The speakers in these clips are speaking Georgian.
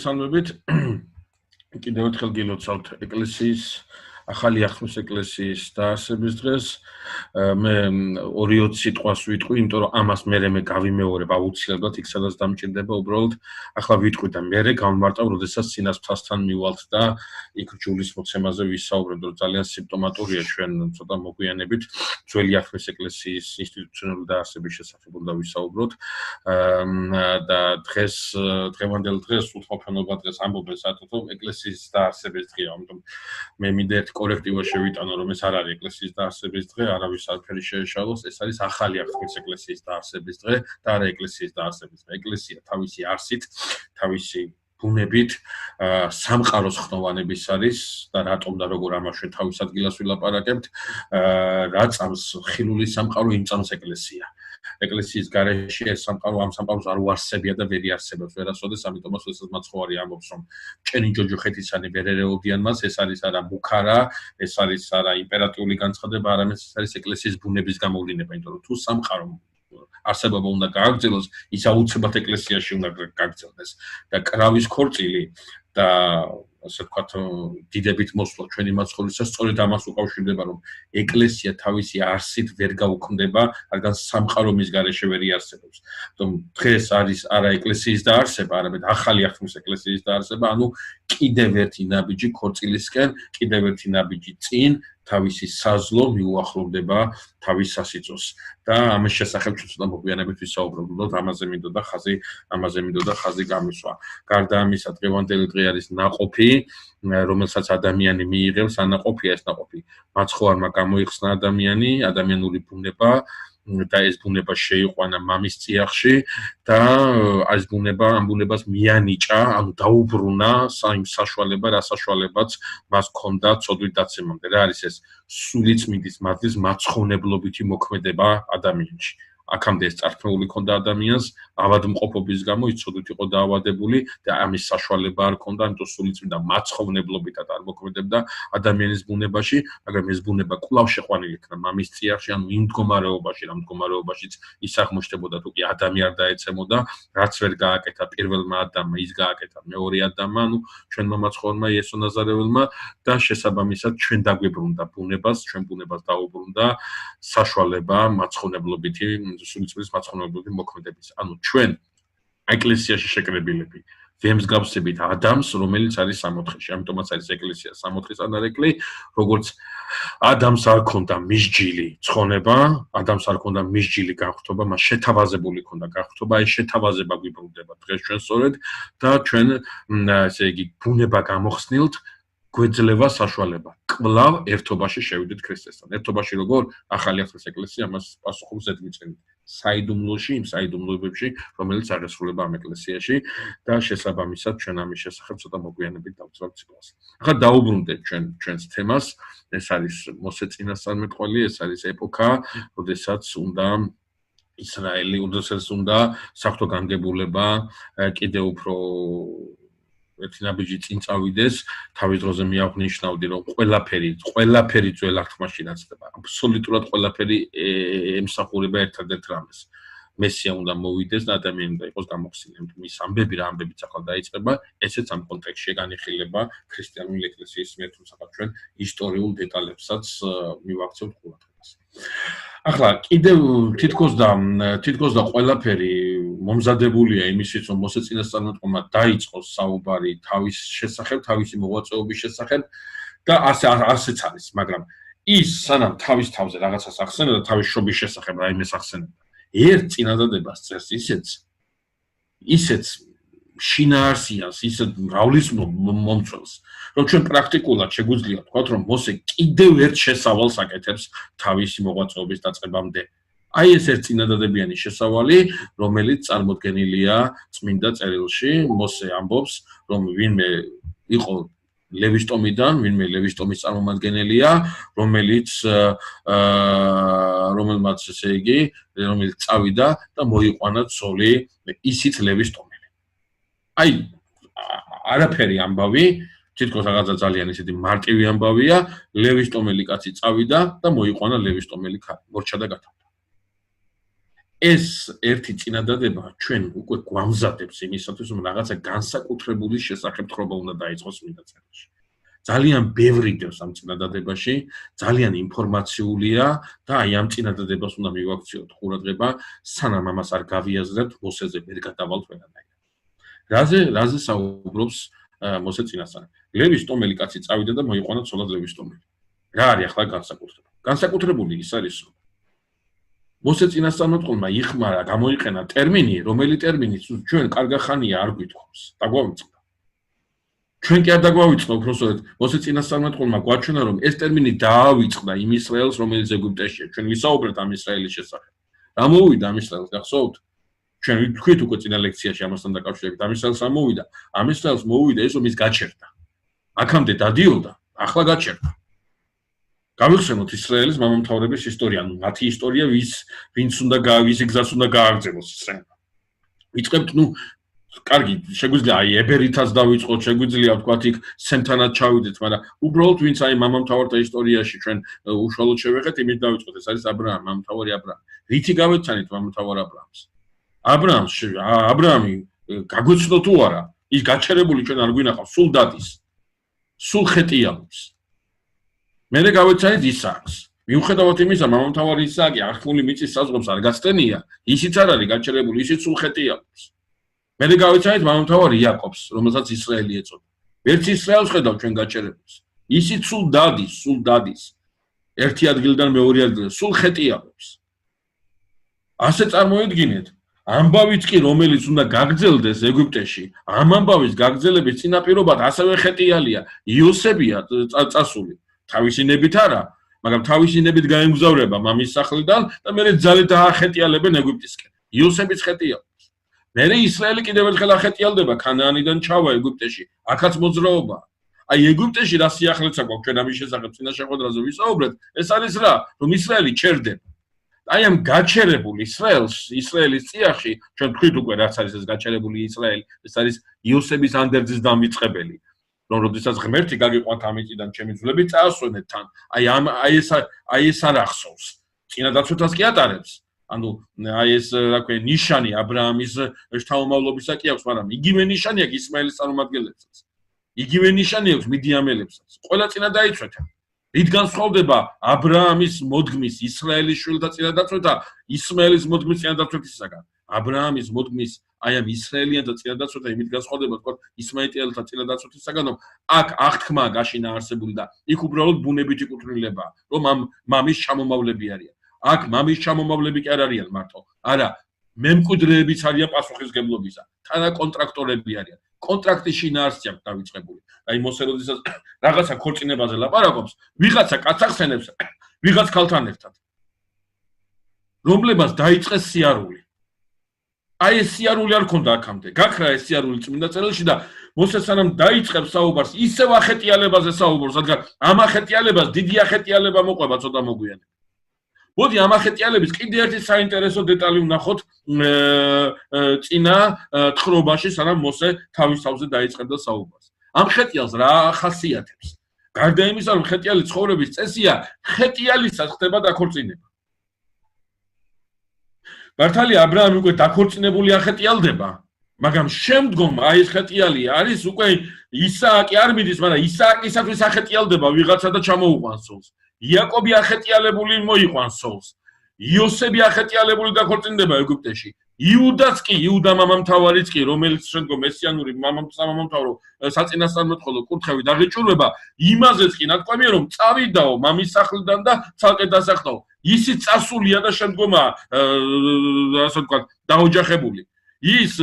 Salvebit კიდევ ერთხელ გილოცავთ ეკლესიის ახალი ახლის ეკლესიის დაარსების დღეს მე 2-20 სიტყვას ვიტყვი, იმიტომ რომ ამას მე გავიმეორებ აუცილებლად იქ სადაც დამჭირდება უბრალოდ ახლა ვიტყვი და მე გავმარტავ, როდესაც წინასწრასთან მივალთ და იქ ჯულის მოცემაზე ვისაუბრებ, რომ ძალიან სიმპტომატურია ჩვენ ცოტა მოგვიანებით ძველი ახლის ეკლესიის ინსტიტუციონალური დაარსების შესახებ უნდა ვისაუბროთ და დღევანდელ დღეს უთმოფენობა დღეს ამბობენ საერთოდ ეკლესიის დაარსების დღეა, ამიტომ მე მინდა ერთ კორექტივა შევიტანო, რომ ეს არ არის ეკლესიის დაარსების დღე, არავის არაფერი შეეშალოს, ეს არის ახალი ახლის ეკლესიის დაარსების დღე და არა ეკლესიის დაარსების დღე. ეკლესია თავისი არსით, თავისი ბუნებით სამყაროს ხნოვანების არის და რატომ და როგორ ამას ჩვენ თავის ადგილას ვილაპარაკებთ, რა წამს ხილული სამყარო იმ წამს ეკლესია. ეკლესიის გარეშე ეს სამყარო ამ სამყაროს არ უარსებია და ვერ იარსებებს ვერასოდეს, ამიტომაც შესაძლოა მაცხოვარი ამბობს, რომ ჭენი ჯოჯოხეთისანი ვერ ერეოდიან მას, ეს არის არა მუქარა, ეს არის არა იმპერატიული განცხადება, არამედ ეს არის ეკლესიის ბუნების გამოვლინება, იმიტომ რომ თუ სამყარო არსებობა უნდა გააგრძელოს, ის აუცილებლად ეკლესიაში უნდა გაგრძელდეს და კრავის ქორწილი და ასე ვთქვათ, დიდებით მოსვლა ჩვენი მაცხოვრისას სწორედ ამას უკავშირდება, რომ ეკლესია თავისი არსით ვერ გაუქმდება, რადგან სამყარო მის გარეშე ვერ იარსებებს. თუმ დღეს არის არა ეკლესიის დაარსება, არამედ ახალი ახლის ეკლესიის დაარსება, ანუ კიდევ ერთი ნაბიჯი ქორწილისკენ, კიდევ ერთი ნაბიჯი წინ თავისი საზლო მიუახლოვდება თავის სასიწოს და ამის შესახებ ჩვენ ცოტა მოგვიანებით ვისაუბრებთ, ამაზე მინდოდა ხაზი გამისვა. გარდა ამისა, დღევანდელი დღე არის ნაყოფი, რომელსაც ადამიანი მიიღებს, ანაყოფია ეს ნაყოფი. მაცხოვარმა გამოიხსნა ადამიანური ბუნება და ეს ბუნება შეიყვანა მამის წიაღში და ეს ამ ბუნებას მიანიჭა, ანუ დაუბრუნა იმ საშუალება, რა საშუალებაც მას ჰქონდა ცოდვით დაცემამდე. რა არის ეს სულიწმიდის მადლის მაცხოვნებლობითი მოქმედება ადამიანში. აქამდე ეს წარქმეული ჰქონდა ადამიანს, ავადმყოფობის გამო ის ცოდვით იყო დაავადებული და ამის საშუალება არ ჰქონდა, ამიტომ სულიწმიდა მაცხოვნებლობითად არ მოქმედებდა ადამიანის ბუნებაში, მაგრამ ეს ბუნება კვლავ შეყვანილი იქნა მამის წიაღში, ანუ იმ მდგომარეობაში, რა მდგომარეობაშიც ის აღმოჩნდებოდა, თუ კი ადამი არ დაეცემოდა, რაც ვერ გააკეთა პირველმა ადამმა, ის გააკეთა მეორე ადამმა, ანუ ჩვენმა მაცხოვრმა იესო ნაზარეველმა და შესაბამისად ჩვენ დაგვიბრუნდა ბუნებას, ჩვენ ბუნებას დაუბრუნდა საშუალება მაცხოვნებლობითი სულიწმიდის მაცხოვნებლობითი მოქმედების. ანუ ჩვენ ეკლესიაში შეკრებილები ვემსგავსებით ადამიანს, რომელიც არის სამოთხეში. ამიტომაც არის ეკლესია სამოთხის ანარეკლი, როგორც ადამიანს არ ქონდა მისჯილი ცხონება, ადამიანს არ ქონდა მისჯილი განხრთობა, მას შეთავაზებული ქონდა განხრთობა, ეს შეთავაზება გვიბრუნდება დღეს ჩვენ სწორედ და ჩვენ ესე იგი ბუნება გამოხსნილთ გვეძლევა საშუალება. კვლავ ერთობაში შევიდეთ ქრისტესთან. ერთობაში როგორ? ახალი ახლის ეკლესია ამას პასუხობს ზედმიწევნით. საიდუმლოში, იმ საიდუმლოებებში, რომელიც აღესრულება ამ ეკლესიაში და შესაბამისად ჩვენ ამის შესახებ ცოტა მოგვიანებით დავწერთ ციკლს. ახლა დაუბრუნდეთ ჩვენს თემას. ეს არის მოსე წინასწარმეტყველი, ეს არის ეპოქა, როდესაც უნდა ისრაელი, როდესაც უნდა საღვთო განგებულება კიდევ უფრო ერთი ნაბიჯი წინ წავიდეს, თავის დროზე მე აღნიშნავდი, რომ ყველაფერი ძველ აღთქმაში ნაცდება. აბსოლუტურად ყველაფერი ემსახურება ერთადერთ რამეს. მესია უნდა მოვიდეს და ადამიანი უნდა იყოს გამოხსნილი. მის ამბები რა ამბებიც ახლა დაიწყება, ესეც ამ კონტექსტში განიხილება ქრისტიანული ეკლესიის მიერ, თუმცა ჩვენ ისტორიულ დეტალებსაც მივაქცევთ ყურადღებას. ახლა კიდევ თითქოს და ყველაფერი მომზადებულია იმისით, რომ მოსე წინასწარმეტყველმა დაიწყოს საუბარი თავის შესახებ, თავისი მოღვაწეობის შესახებ და ასეც არის, მაგრამ ის სანამ თავის თავზე რაღაცას ახსენებდა, თავის შობის შესახებ რაიმეს ახსენებდა, ერთ წინადადებას წერს ისეც შინაარსიანს, ისეთ მრავლის მომწველს, რომ ჩვენ პრაქტიკულად შეგვიძლია ვთქვათ, რომ მოსე კიდევ ერთ შესავალს აკეთებს თავისი მოღვაწეობის დაწყებამდე. აი ეს ერთ წინადადებიანი შესავალი, რომელიც წარმოდგენილია წმინდა წერილში, მოსე ამბობს, რომ ვინმე იყო ლევის ტომიდან, ვინმე ლევის ტომის წარმომადგენელია, რომელმაც ესე იგი, რომელიც წავიდა და მოიყვანა ცოლი, ისიც ლევის ტომელი. აი არაფერი ამბავი, თითქოს რაღაცა ძალიან ისეთი მარტივი ამბავია, ლევის ტომელი კაცი წავიდა და მოიყვანა ლევის ტომელი ქალი, მორჩა და გათავდა. ეს ერთი წინადადება ჩვენ უკვე გვამზადებს იმისათვის, რომ რაღაცა განსაკუთრებული შესახებთხრობა უნდა დაიწყოს წმინდა წერილში. ძალიან ბევრი დევს ამ წინადადებაში, ძალიან ინფორმაციულია და აი ამ წინადადებას უნდა მივაქციოთ ყურადღება, სანამ ამას არ გავიაზრებთ, მოსეზე ვერ გადავალთ ვერანაირად. რაზე საუბრობს მოსე წინასწარი? ლევის ტომელი კაცი წავიდა და მოიყვანა ცოლად ლევის ტომელი. რა არის ახლა განსაკუთრებული? განსაკუთრებული ის არის, რომ მოსე წინასწარმეტყველმა იხმარა, გამოიყენა ტერმინი, რომელი ტერმინიც ჩვენ კარგა ხანია არ გვითხოვს. დაგვავიწყდა. ჩვენ კი არ დაგვავიწყდა უბრალოდ მოსე წინასწარმეტყველმა გვაჩვენა, რომ ეს ტერმინი დაავიწყდა იმ ისრაელს, რომელიც ეგვიპტეშია. ჩვენ ვისაუბრეთ ამ ისრაელის შესახებ. რა მოვიდა ამ ისრაელს, გახსოვთ? ჩვენ ვთქვით უკვე წინა ლექციაში ამასთან დაკავშირებით, ამ ისრაელს რა მოვიდა? ამ ისრაელს მოვიდა ის, რომ ის გაჩერდა. აქამდე დადიოდა, ახლა გაჩერდა. გავიხსენოთ ისრაელის მამამთავრების ისტორია, ანუ მათი ისტორია ვინც უნდა ვისი გზას უნდა გააგრძელოს ისრაელმა. ვიწყებთ, კარგი, შეგვიძლია აი ებერითაც დავიწყოთ, შეგვიძლია ვთქვათ იქ სემთანაც ჩავიდეთ, მაგრამ უბრალოდ ვინც აი მამამთავართა ისტორიაში ჩვენ უშუალოდ შევეხეთ, იმით დავიწყოთ, ეს არის აბრაამ, მამამთავარი აბრაამ. რითი გავეცანით მამამთავარ აბრაამს? აბრაამი გაგვეცნო თუ არა, ის გაჩერებული ჩვენ არ გვინახავს, სულ დადის, სულ ხეტიალობს. მერე გავეცანით ისააკს. მიუხედავად იმისა, მამამთავარი ისააკი არხმული მიწის საზღვრებს არ გასწენია, ისიც არ არის გაჩერებული, ისიც სულ ხეტიალობს. მერე გავეცანით მამამთავარი იაკობს, რომელსაც ისრაელი ეწოდა. ვერც ისრაელს ხედავ ჩვენ გაჩერებულს. ისიც სულ დადის. ერთი ადგილიდან მეორე ადგილზე, სულ ხეტიალობს. ასე წარმოედგინეთ, ამბავიც კი რომელიც უნდა გაგრძელდეს ეგვიპტეში, ამ ამბავის გაგრძელების წინაპირობად ასევე ხეტიალია, იოსებია წასული. თავისი ნებით არა, მაგრამ თავისი ნებით გაემგზავრება მამის სახლიდან და მერე ძალით დაახეტიალებენ ეგვიპტისკენ. იოსებიც ხეტიალობს. მერე ისრაელი კიდევ ერთხელ ახეტიალდება, ქანაანიდან ჩავა ეგვიპტეში, აქაც მოძრაობა. აი ეგვიპტეში რა სიახლეცა გვაქვს ჩვენ ამის შესახებ წინა შეხვედრაზე ვისაუბრეთ, ეს არის რა, რომ ისრაელი ჩერდება. აი ამ გაჩერებულ ისრაელის წიაღში, ჩვენ თქვით უკვე რაც არის ეს გაჩერებული ისრაელი, ეს არის იოსების ანდერძის დამიწყებელი. რომ როდესაც ღმერთი გაგიყვანთ ამიწიდან ჩემი ძვლები წაასვენეთ თან. აი ეს არ ახსოვს. წინადაცვეთას კი ატარებს. ანუ აი ეს რა ქვია ნიშანი აბრაამის შთამომავლობისა კი აქვს, მაგრამ იგივე ნიშანი აქვს ისმაელის წარმომადგენლებსაც. იგივე ნიშანი აქვს მიდიამელებსაც. ყველა წინა დაიცვეთა. რით განსხვავდება აბრაამის მოდგმის ისრაელის შვილთა წინადაცვეთა ისმაელის მოდგმის წინადაცვეთისაგან? აბრაამის მოდგმის აი ამ ისრაელიანთა წინადაცვეთა იმით განსხვავდება, თქო, ისმაელთა წინადაცვეთისაგან, რომ აქ აღთქმა გაშინა არსებული და იქ უბრალოდ ბუნებითი კუთვნილებაა, რომ ამ მამის ჩამომავლები არიან. აქ მამის ჩამომავლები კი არ არიან მარტო, არა, მემკვიდრეებიც არიან პასუხისგებლობისა, თანაკონტრაქტორები არიან. კონტრაქტის შინაარსი აქვს დავიწყებული. აი მოსე როდესაც რაღაცა ქორწინებაზე ლაპარაკობს, ვიღაცა კაცს ახსენებს, ვიღაც ქალთან ერთად. რომლებას დაიწყეს სიარული. აი ეს სიარული არ ქონდა აქამდე. გაქრა ეს სიარული წმინდა წერილში და მოსე სანამ დაიწყებს საუბარს, ისევ ახეტიალებაზე საუბრობს, რადგან ამ ახეტიალებას დიდი ახეტიალება მოყვება ცოტა მოგვიანებით. მოდი ამ ახეტიალების კიდე ერთი საინტერესო დეტალი ვნახოთ წინა თხრობაში, სანამ მოსე თავის თავზე დაიწყებდა საუბარს. ამ ხეტიალს რა ახასიათებს? გარდა იმისა, რომ ხეტიალი ცხოვრების წესია, ხეტიალისას ხდება დაქორწინება. მართალია აბრაამი უკვე დაქორწინებული ახეტიალდება, მაგრამ შემდგომ აი ეს ხეტიალი არის უკვე ისააკი არ მიდის, მაგრამ ისააკისათვის ახეტიალდება ვიღაცა და ჩამოუყვანს სულს. იაკობი ახეტიალებული მოიყვანს სულს. იოსები ახეტიალებული დაქორწინდება ეგვიპტეში. იუდაც კი, იუდა მამამთავარიც კი, რომელიც შემდგომ მესიანური მამამთავრო საწინასწარმეტყველო კურთხევით აღიჭურვება, იმაზეც კი ნათქვამია, რომ წავიდაო მამის სახლიდან და ცალკე დასახლდაო. ისიც წასულია და შემდგომა ასე ვთქვათ, დაოჯახებული. ის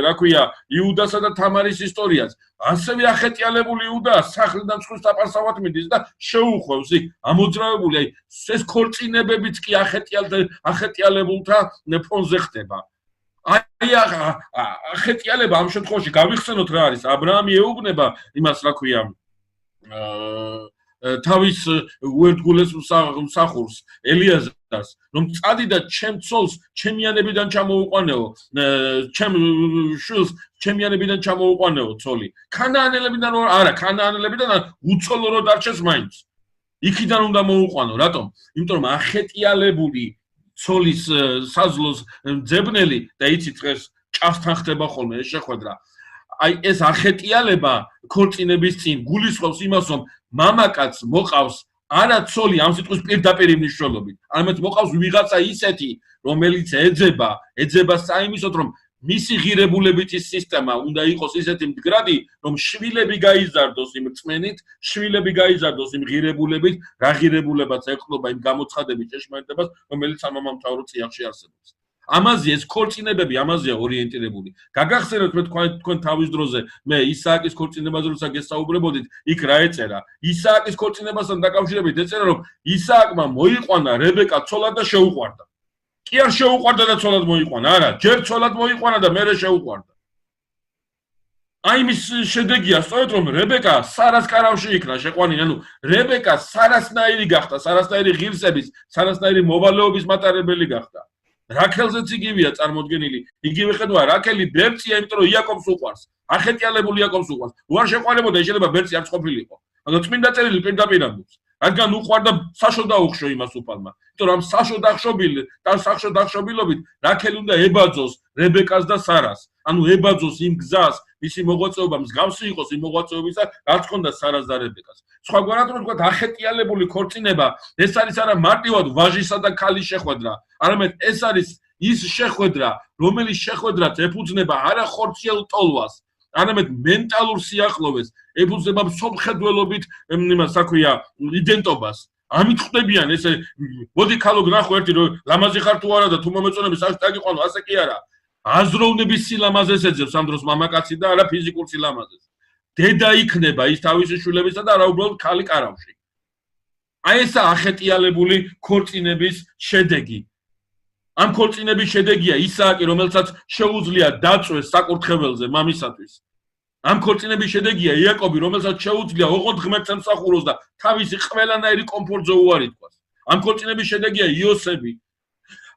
რა ქვია, იუდასა და თამარის ისტორიაც, ასევე ახეტიალებული იუდა სახლიდან წყვილს დაპარსავად მიდის და შეუხვევს იქ ამოძრავებული, აი ეს ქორწინებებიც კი ახეტიალებულთა ფონზე ხდება. აი ახეტიალება ამ შემთხვევაში გავიხსენოთ რა არის, აბრაამი ეუბნება იმას რა ქვია, თავის უერთგულეს მსახურს ელიაზარს, რომ წადი და ჩემ ცოლს ჩემიანებიდან ჩამოუყვანეო, ჩემ შვილს ჩემიანებიდან ჩამოუყვანეო ცოლი. ქანაანელებიდან არა, ქანაანელებიდან უცოლო რო დარჩეს მაინც. იქიდან უნდა მოუყვანო, რატომ? იმიტომ რომ ახეტიალებული ცოლის საზლოს ძებნელი და იცით დღეს ჭასთან ხდება ხოლმე ეს შეხვედრა. აი ეს ახეტიალება ქორწინების წინ გულისხმობს იმას, რომ მამაკაც მოყავს არა ცოლი ამ სიტყვის პირდაპირ მნიშვნელობით, არამედ მოყავს ვიღაცა ისეთი, რომელიც ეძება საიმისოდ, რომ მისი ღირებულებითი სისტემა უნდა იყოს ისეთი მდგრადი, რომ შვილები გაიზარდოს იმ რწმენით, შვილები გაიზარდოს იმ ღირებულებით, რა ღირებულებაც ეხლობა იმ გამოცხადების ჭეშმარიტებას, რომელიც სამამამთავრო წიაღში არსებობს. ამაზე ეს ქორწინებები ამაზეა ორიენტირებული. გაგახსენებთ მე თქვენ თავის დროზე მე ისააკის ქორწინებაზე როცა გესაუბრებოდით, იქ რა ეწერა? ისააკის ქორწინებასთან დაკავშირებით ეწერა, რომ ისააკმა მოიყვანა რებეკა ცოლად და შეუყვარდა. კი არ შეუყვარდა და ცოლად მოიყვანა, არა, ჯერ ცოლად მოიყვანა და მერე შეუყვარდა. აი იმის შედეგია სწორედ რომ რებეკა სარას კარავში იქნა შეყვანილი, ანუ რებეკა სარასნაირი გახდა, სარასნაირი ღირსების, სარასნაირი მოვალეობის მატარებელი გახდა. რაქელზეც იგივეა წარმოდგენილი. იგივე ხედვა რაქელი ბერწია, იმიტომ რომ იაკობს უყვარს. ახეტიალებული იაკობს უყვარს. უარ შეყვანებოდა, შეიძლება ბერწი არც ყოფილიყო. მაგრამ წმინდა წერილი პირდაპირ ამბობს. რადგან უყვარდა საშო დაუხშო იმას უფალმა. იმიტომ რომ საშო დახშობილობით რაქელი უნდა ებაძოს რებეკას და სარას. ანუ ებაძოს იმ გზას, მისი მოღვაწეობა მსგავსი იყოს იმ მოღვაწეობისა, რაც ჰქონდა სარას და რებეკას. სხვაგვარად რომ ვთქვათ, ახეტიალებული ქორწინება, ეს არის არა მარტივად ვაჟისა და ქალის შეხვედრა, არამედ ეს არის ის შეხვედრა, რომელიც შეხვედრაც ეფუძნება არა ხორციელ ტოლვას, არამედ მენტალურ სიახლოვეს, ეფუძნება მსოფლმხედველობით იმას საქვია იდენტობას. ამით ხდებიან ესე მოდი ქალო გნახო ერთი რომ ლამაზი ხარ თუ არა და თუ მომეწონები საერთოდ აგიყვანო, ასე კი არა. აზროვნების სილამაზეს ეძებს ამ დროს მამაკაცი და არა ფიზიკურ სილამაზეს. დედა იქნება ის თავისი შვილებისა და არა უბრალოდ ქალი კარავში. აი ესა ახეტიალებული ქორწინების შედეგი. ამ ქორწინების შედეგია ისააკი, რომელსაც შეუძლია დაწვეს საკურთხეველზე მამისათვის. ამ ქორწინების შედეგია იაკობი, რომელსაც შეუძლია ოღონდ ღმერთს ემსახუროს და თავისი ყველანაირი კომფორტზე უარი თქვას. ამ ქორწინების შედეგია იოსები.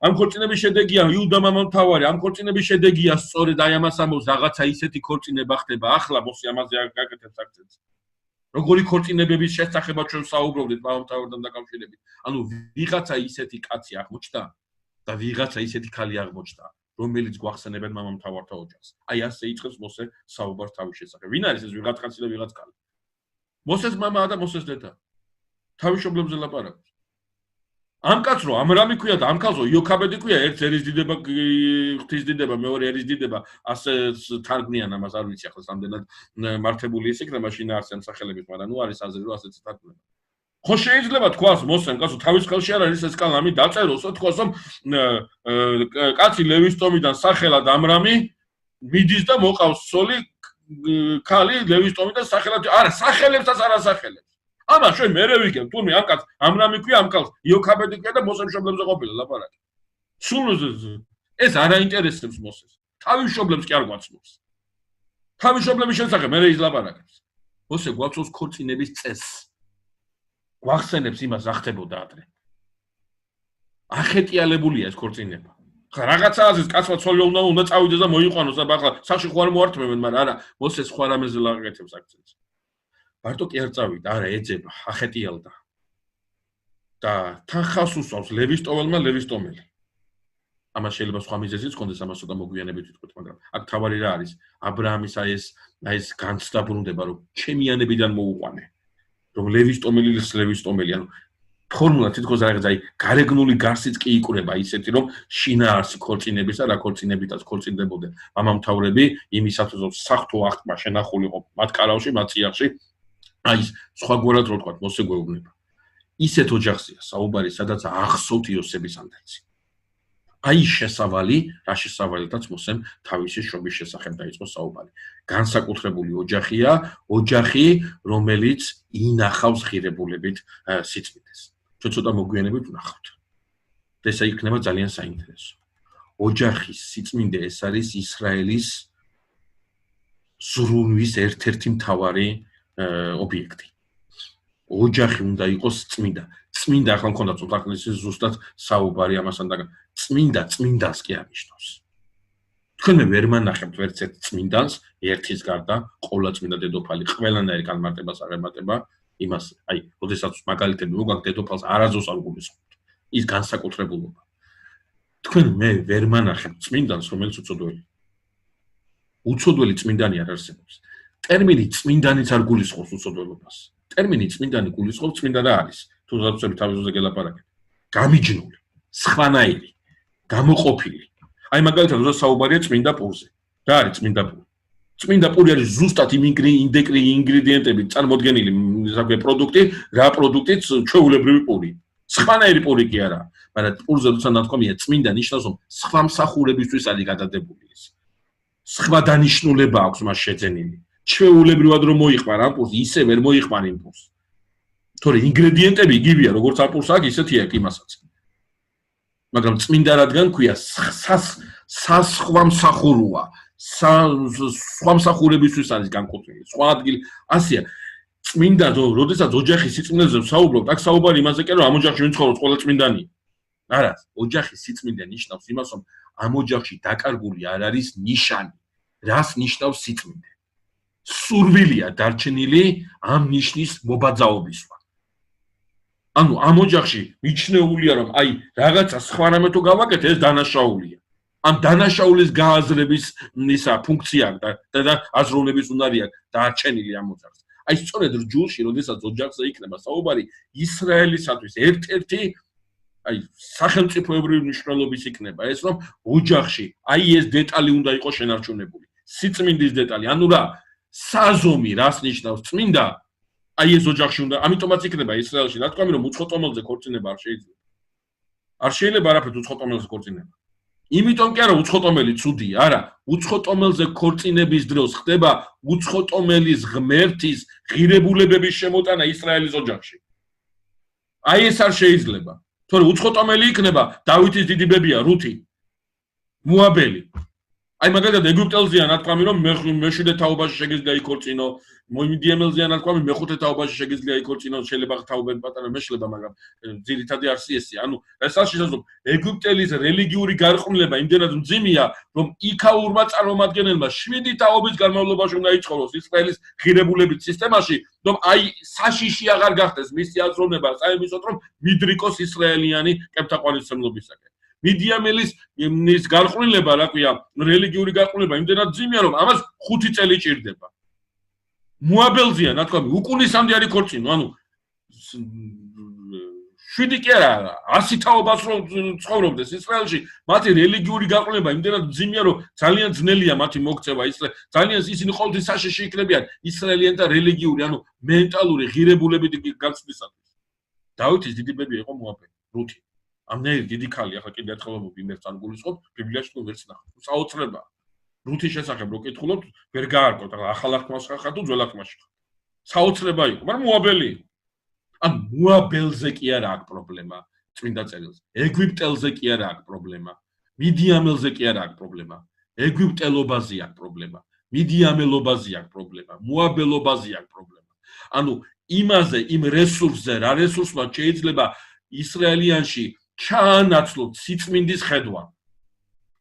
ამ ქორწინების შედეგია იუდა მამამთავარი, ამ ქორწინების შედეგია სწორედ აი ამას ამბობს რაღაცა ისეთი ქორწინება ხდება. ახლა მოსი ამაზე გაკეთებს აქცენტს. როგორი ქორწინებების შესახებაც ჩვენ საუბრობდით მამამთავართან დაკავშირებით. ანუ ვიღაცა ისეთი კაცი აღმოჩნდა და ვიღაცა ისეთი ქალი აღმოჩნდა, რომელიც გვახსენებენ მამამთავართა ოჯახს. აი ასე იწყებს მოსე საუბარს თავის შესახებ. ვინ არის ეს ვიღაც კაცი და ვიღაც ქალი? მოსეს მამაა და მოსეს დედა. თავის მშობლებზე ლაპარაკობს. ამ კაცს რო ამრამი ქვია და ამ ქალს იოქაბედი ქვია, ერთ ერის დიდება, ღვთის დიდება, მეორე ერის დიდება, ასე თარგმნიან ამას, არ ვიცი ახლა სამდენად მართებული ის იქნება შინაარსი ამ სახელებით, მაგრამ ნუ არის აზრი რომ ასეც თარგმნება. ხო შეიძლება თქვას მოსემ კაცო თავის ხელში არ არის ეს კალამი დაწეროს, თქვას რომ კაცი ლევის ტომიდან სახელად ამრამი მიდის და მოყავს ცოლი ქალი ლევის ტომიდან სახელად არა სახელებსაც არ ასახელებს. ამას ჩვენ მერე ვიგებ, თურმე ამ კაცს ამრამი ქვია, ამ კაცს იოქაბედი ქვია და მოსემ მშობლებზე ყოფილა ლაპარაკი. სულ ეს არ აინტერესებს მოსეს. თავის მშობლებს კი არ გვაცნობს. თავის მშობლების შესახებ მერე ის ლაპარაკებს. მოსე გვაცნობს ქორწინების წესს. გვახსენებს იმას რა ხდებოდა ადრე. ახეტიალებულია ეს ქორწინება. ხა რაღაცა აზრის კაცმა ცოლი უნდა წავიდეს და მოიყვანოს და ახლა სახში ხوار მოართმევენ, მაგრამ არა, მოსეს სხვა რამეზე ლაგეთებს აქცენტს. მარტო კი არ წავიდა, არა ეძება, ახეტიალდა. და თან ხავს უსვავს ლევის ტოველმა ლევის ტომელი. ამას შეიძლება სხვა მიზეზიც ჰქონდეს, ამას ცოტა მოგვიანებით ვიტყვით, მაგრამ აქ თავარი რა არის? აბრაამის აი ეს განცდა ბრუნდება, რომ ჩემიანებიდან მოუყვანე. რომ ლევის ტომელი, ანუ ფორმულა თითქოს რაღაც აი გარეგნული გარსიც კი იკვრება ისეთი, რომ შინაარსი ქორწინების და რა ქორწინებითაც ქორწინდებოდნენ მამამთავრები იმისათვის, რომ საღვთო აღთმა შენახულიყო მათ კარავში, მათ წიაღში, აი სხვაგვარად რო ვთქვათ, მოსე გვეუბნება. ისეთ ოჯახზეა საუბარი, სადაც ახსოვთ იოსების ანდერძი. აი შესავალი, რა შესავალითაც მოსემ თავისი შობის შესახებ დაიწყო საუბარი. განსაკუთრებული ოჯახია, ოჯახი, რომელიც ინახავს ღირებულებით სიწმინდეს. ჩვენ ცოტა მოგვიანებით ვნახავთ. ეს იქნება ძალიან საინტერესო. ოჯახის სიწმინდე ეს არის ისრაელის ზრუნვის ერთ-ერთი მთავარი ობიექტი. ოჯახი უნდა იყოს წმინდა. წმინდა ახლა მქონდა წუთაღლის ზუსტად საუბარი ამასთან და წმინდას კი აღნიშნავს. თქვენ ვერ მანახებთ ვერც ერთ წმინდანს ერთის გარდა, ყოლა წმინდა დედოფალი ყველანაირი განმარტებას აღემატება იმას, აი, როდესაც მაგალითები მოგაქვს დედოფალს არაზოს არ გულისხმობთ. ის განსაკუთრებულობა. თქვენ მე ვერ მანახებ წმინდანს, რომელიც უწოდველი. უწოდველი წმინდანი არ არსებობს. ტერმინი წმინდანიც არ გულისხმობს უწოდველობას. ტერმინი წმინდანი გულისხმობს წმინდა რა არის? თუ რაღაცები თავისუფლად გელაპარაკეთ. გამიჯნული, სხვანაირი, გამოყოფილი. აი მაგალითად, როცა საუბარია წმინდა პურზე. რა არის წმინდა პური? წმინდა პური არის ზუსტად იმ ინგრედიენტებით წარმოდგენილი საკვე პროდუქტი, რა პროდუქტიც ჩვეულებრივი პური. სხვანაირი პური კი არა, მაგრამ პურზე როცა ნათქვამია წმინდა ნიშნავს, რომ სხვა მსახურებისთვის არის გადადებული ის. სხვა დანიშნულება აქვს მას შეძენილი. ჩვეულებრივად რომ მოიხმარ ამ პურს, ისე ვერ მოიხმარ იმ პურს. თორე ინგრედიენტები იგივეა, როგორც ამ პურს აქვს, ისეთია კი მასაც. მაგრამ წმინდა რადგან ქვია სხვა მსახუროა, სხვა მსახურებისთვის არის განკუთვნილი. სხვა ადგილი ასია. წმინდა როდესაც ოჯახის სიწმინდეზე ვსაუბრობთ, აქ საუბარი იმაზე კი რომ ამ ოჯახში ვინ ცხოვრობს, ყველა წმინდანია. არა, ოჯახის სიწმინდე ნიშნავს იმას, რომ ამ ოჯახში დაკარგული არ არის ნიშანი. რას ნიშნავს სიწმინდე? სურვილია დარჩენილი ამ ნიშნის მობაძაობისვა. ანუ ამ ოჯახში მიჩნეულია, რომ აი რაღაცა სხვა რამე თუ გავაკეთე, ეს დანაშაულია. ამ დანაშაულის გააზრების ისა ფუნქცია და აზროვნების უნარი აქვს დარჩენილი ამ ოჯახს. აი სწორედ რჯულში, როდესაც ოჯახზე იქნება საუბარი, ისრაელისათვის ერთ-ერთი აი სახელმწიფოებრივი მნიშვნელობის იქნება ეს, რომ ოჯახში აი ეს დეტალი უნდა იყოს შენარჩუნებული. სიწმინდის დეტალი, ანუ რა, საზომი რას ნიშნავს წმინდა? აი ეს ოჯახში უნდა, ამიტომაც იქნება ისრაელში, ნათქვამი რომ უცხოტომელზე ქორწინება არ შეიძლება. არ შეიძლება არაფერი უცხოტომელზე ქორწინება. იმიტომ კი არა უცხოტომელი ცუდია, არა, უცხოტომელზე ქორწინების დროს ხდება უცხოტომელის ღმერთის ღირებულებების შემოტანა ისრაელის ოჯახში. აი ეს არ შეიძლება. თორე უცხოტომელი იქნება დავითის დიდი ბებია, რუთი, მოაბელი. აი მაგალითად ეგვიპტელზეა ნათქვამი რომ მეშვიდე თაობაში შეგიძლია იქორწინო, მიდიამელზეა ნათქვამი მეხუთე თაობაში შეგიძლია იქორწინო, შეიძლება თაობები პატარა მეშლება, მაგრამ ძირითადი არსი ესეა. ანუ ეს შესაძლოა ეგვიპტელის რელიგიური გარყვნილება იმდენად მძიმეა, რომ იქაურმა წარმომადგენელმა 7 თაობის განმავლობაში უნდა იცხოვროს ისრაელის ღირებულებით სისტემაში, რომ აი საშიში აღარ გახდეს მისი აზროვნება საერთოდ რომ მიდრიკოს ისრაელიანი კებთაყვანისმცემლობისაკენ. მიდიამელის ის გარყვნილება, რა ქვია, რელიგიური გარყვნილება იმდენად ძიმეა, რომ ამას 5 წელი ჭირდება. მოაბელზეა ნათქვამი, უკუნისამდე არ იქორწინო, ანუ 7 კი არა, 100 თაობას რომ ცხოვრობდეს ისრაელში, მათი რელიგიური გარყვნილება იმდენად ძიმეა, რომ ძალიან ძნელია მათი მოქცევა ძალიან ისინი ყოველთვის საშიში იქნებიან ისრაელიანთა რელიგიური, ანუ მენტალური ღირებულებითი გაცვლისათვის. დავითის დიდი ბებია იყო მოაბელი, რუთი. ამნაირი დიდი ქალი, ახლა კიდე ერთხელ იმერს არ გულისხმობ, ბიბლიაში თუ ვერც ნახავ. საოცრებაა. რუთის შესახებ რო კითხულობთ, ვერ გაარკვევთ, ახლა ახალ აღთქმაში ხარ თუ ძველ აღთქმაში ხარ. საოცრება იყო, მაგრამ მოაბელი. ან მოაბელზე კი არა აქვს პრობლემა წმინდა წერილზე. ეგვიპტელზე კი არა აქვს პრობლემა. მიდიამელზე კი არა აქვს პრობლემა. ეგვიპტელობაზე აქვს პრობლემა. მიდიამელობაზე აქვს პრობლემა. მოაბელობაზე აქვს პრობლემა. ანუ იმაზე, იმ რესურსზე, რა რესურსმა შეიძლება ისრაელიანში ჩაანაცვლოთ სიწმინდის ხედვა.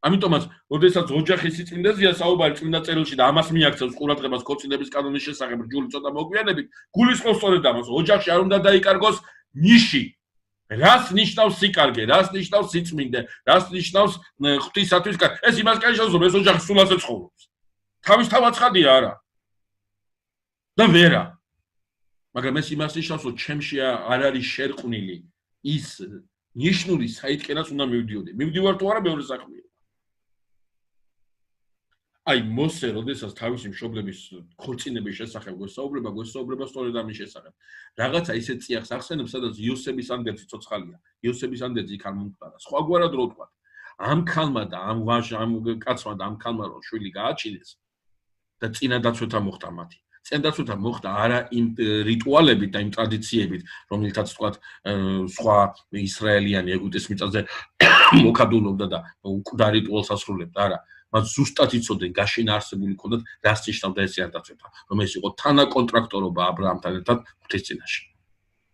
ამიტომაც, როდესაც ოჯახის სიწმინდეზეა საუბარი წმინდა წერილში და ამას მიაქცევს ყურადღებას ქორწინების კანონის შესახებ რჯული ცოტა მოგვიანებით, გულისხმობს სწორედ ამას, ოჯახში არ უნდა დაიკარგოს ნიში. რას ნიშნავს სიკარგე, რას ნიშნავს სიწმინდე, რას ნიშნავს ღვთისათვის კარგი. ეს იმას კაიშავს, რომ ეს ოჯახი სულ ასე ცხოვრობს. თავის თავაცხადია არა. და ვერა. მაგრამ ეს იმას ნიშნავს, რომ ჩემში არ არის შერყვნილი ის ნიშნული საითკენაც უნდა მივდიოდი. მივდივარ თუ არა მეორე საქმეა. აი მოსე, როდესაც თავისი მშობლების ქორწინების შესახებ გვესაუბრება სწორედ ამის შესახებ. რაღაცა ისეთ წიაღს ახსენებს, სადაც იოსების ანდერძი ცოცხალია. იოსების ანდერძი იქ არ მომხდარა. სხვაგვარად რო ვთქვა. ამ ქალმა და ამ კაცმა და ამ ქალმა რო შვილი გააჩინეს და წინადაცვეთა მოხდა მათი. წინადაცვეთა მოხდა არა იმ რიტუალებით და იმ ტრადიციებით, რომელთაც თქვათ სხვა ისრაელიანი ეგვიპტის მიწაზე მოკადულობდა და მკვდარ რიტუალს ასრულებდა, არა. მათ ზუსტად იცოდნენ გაშინა არსებული ქონდათ რას ნიშნავდა ეს წინადაცვება, რომ ეს იყო თანაკონტრაქტორობა აბრაამთან ერთად ღვთის წინაშე.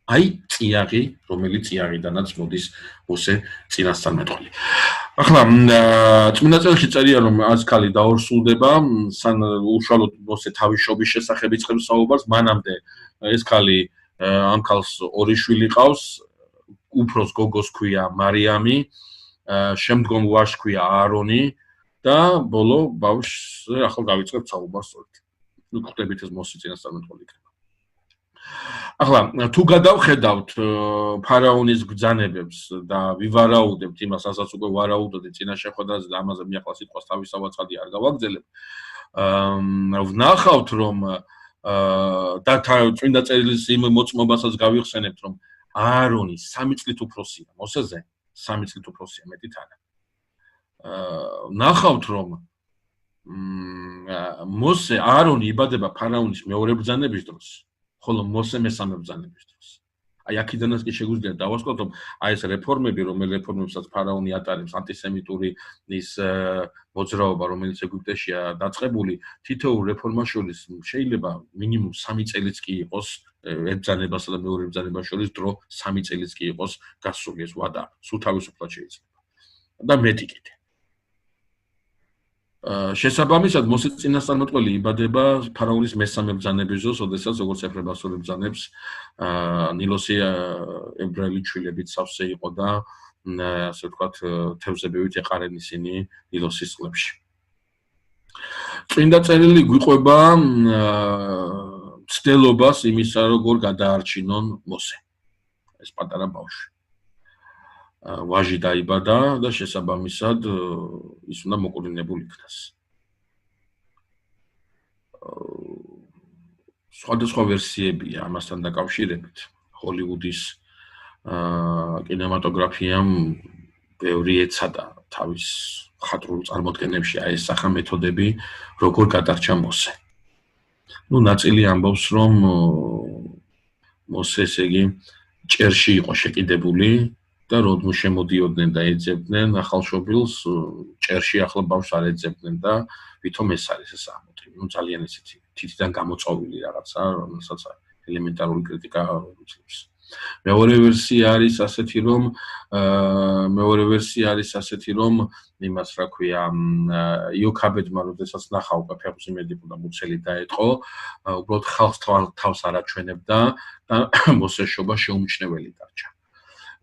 აი წიაღი, რომელიც წიაღიდანაც მოდის მოსე წინასწარ მეტყოლი. ახლა წმინდა წერილში წერია რომ ეს ქალი დაორსულდება, უშუალოდ მოსე თავის შობის შესახებ იწყებს საუბარს, მანამდე ეს ქალი ამ ქალს ორი შვილი ყავს, უფროს გოგოს ქვია მარიამი, შემდგომ ვაჟს ქვია აარონი და ბოლო ბავშვს ახლა გავიწყებთ საუბარს სწორედ. ნუ ხვდებით ეს მოსი წინასწარმეტყველი იქნება. ახლა თუ გადავხედავთ ფარაონის ბრძანებებს და ვივარაუდებთ იმას, რასაც უკვე ვარაუდობდი წინა შეხვედრაზე და ამაზე მე ახლა სიტყვას თავისთავად არ გავაგზელებ. ვნახავთ რომ და წმინდა წერილის იმ მოწმობასაც გავიხსენებთ რომ აარონი 3 წლით უფროსია მოსეზე 3 წლით უფროსია მეტით არა. ვნახავთ რომ მოსე აარონი იბადება ფარაონის მეორე ბრძანების დროს, ხოლო მოსე მესამე ბრძანების დროს. აი აქედანაც კი შეგვიძლია დავასკოთ რომ აი ეს რეფორმები, რომელ რეფორმებსაც ფარაონი ატარებს, ანტისემიტური ის მოძრაობა, რომელიც ეგვიპტეშია დაწყებული, თითოეულ რეფორმას შორის შეიძლება მინიმუმ 3 წელიც კი იყოს ერთ ბრძანებასა და მეორე ბრძანებას შორის დრო 3 წელიც კი იყოს გასული ეს ვადა, სულ თავისუფლად შეიძლება. და მეტი კიდე. შესაბამისად მოსე წინასწარმეტყველი იბადება ფარაონის მესამე ბრძანების დროს, როდესაც როგორც ებრაელსური ბრძანებს ნილოსი ებრაელი ჩვილებით სავსე იყო და ასე ვთქვათ თევზებივით ეყარენ ისინი ნილოსის წყლებში. წმინდა წერილი გვიყვება ცდელობას იმისა, როგორ გადაარჩინონ მოსე. ეს პატარა ბავშვი. ვაჟი დაიბადა და შესაბამისად ის უნდა მოყოლინებულ იქნას. სხვადასხვა ვერსიებია ამასთან დაკავშირებით. ჰოლივუდის კინემატოგრაფიამ ბევრი ეცადა თავის მხატვრულ წარმოდგენებში აი ეს სახა მეთოდები, როგორ გადარჩა მოსე. ნუ ნაწილი ამბობს, რომ მოსე ესე იგი ჭერში იყო შეკიდებული და როდმო შემოდიოდნენ და ეძებდნენ ახალშობილს, ჭერში ახლა ბავშვს არ ეძებდნენ და ვითომ ეს არის ეს ამოტივი. ნუ ძალიან ისეთი თითიდან გამოწვეული რაღაცა, რომელსაც ელემენტარული კრიტიკა უძლებს. მეორე ვერსია არის ასეთი რომ იმას რა ქვია იოქაბედმა როდესაც ნახა უკვე ფეხბურთი მედიკო და მუცელი დაეთყო, უბრალოდ ხალხს თავს არ აჩვენებდა და მოსეშობა შეუმჩნეველი დარჩა.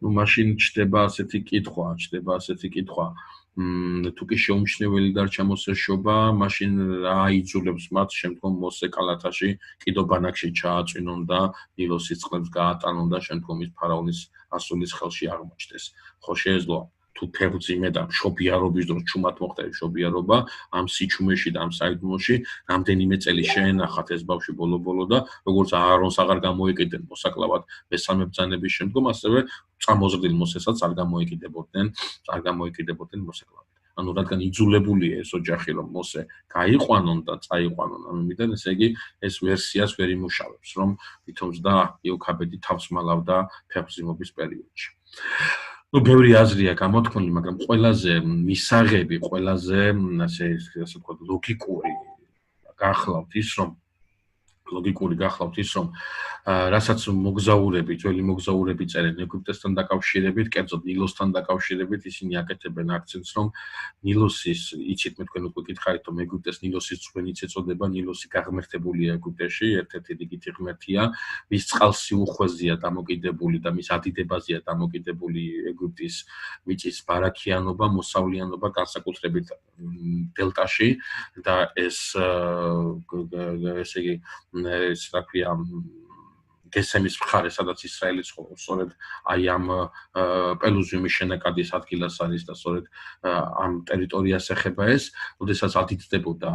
ნუ მაშინ ჩდება ასეთი კითხვა, თუ კი შეუმჩნეველი დარჩა მოსეშობა, მაშინ რა აიძულებს მათ შემდგომ მოსე კალათაში კიდო ბანაკში ჩააწვინონ და ნილოსის წყლებს გაატანონ და შემდგომ ის ფარაონის ასულის ხელში აღმოჩნდეს. ხო შეეძლო თუ ფეხბურთი და მშობიარობის დროს ჩუმად მოხდა მშობიარობა ამ სიჩუმეში და ამ საიდუმლოში რამდენიმე წელი შეენახათ ეს ბავშვი ბოლო-ბოლო და როგორც აარონს აღარ გამოეკიდნენ მოსაკლავად მესამე ბრძანების შემდგომ, ასევე წამოზრდილ მოსესაც არ გამოეკიდებოდნენ მოსაკლავად. ანუ რადგან იძულებულია ეს ოჯახი რომ მოსე გაიყვანონ და წაიყვანონ ამიდან, ესე იგი ეს ვერსიას ვერ იმუშავებს, რომ ვითომსდა იოქაბედი თავს მალავდა ფეხბურთის პერიოდში. ნუ ბევრი აზრია გამოთქმული, მაგრამ ყველაზე მისაღები, ყველაზე ასე ვთქვათ ლოგიკური გახლავთ ის რომ რასაც ძველი მოგზაურები წერენ ეგვიპტესთან დაკავშირებით, კერძოდ ნილოსთან დაკავშირებით, ისინი აკეთებენ აქცენტს, რომ ნილოსის, იცით მე თქვენ უკვე გითხარით, რომ ეგვიპტეს ნილოსის ძვენიც ეწოდება, ნილოსი გაღმერთებულია ეგვიპტეში, ერთ-ერთი რიგითი ღმერთია, მის წყალსი უხვეზეა დამოკიდებული და მის ადიდებაზეა დამოკიდებული ეგვიპტის მიწის ბარაქიანობა, მოსავლიანობა, განსაკუთრებით დელტაში და ესე იგი ეს რა ქვია გესემის მხარე, სადაც ისრაელი ცხოვრობს, სწორედ აი ამ პელუზიუმის შენაკადის ადგილას არის და სწორედ ამ ტერიტორიას ეხება ეს, როდესაც ადიდებოდა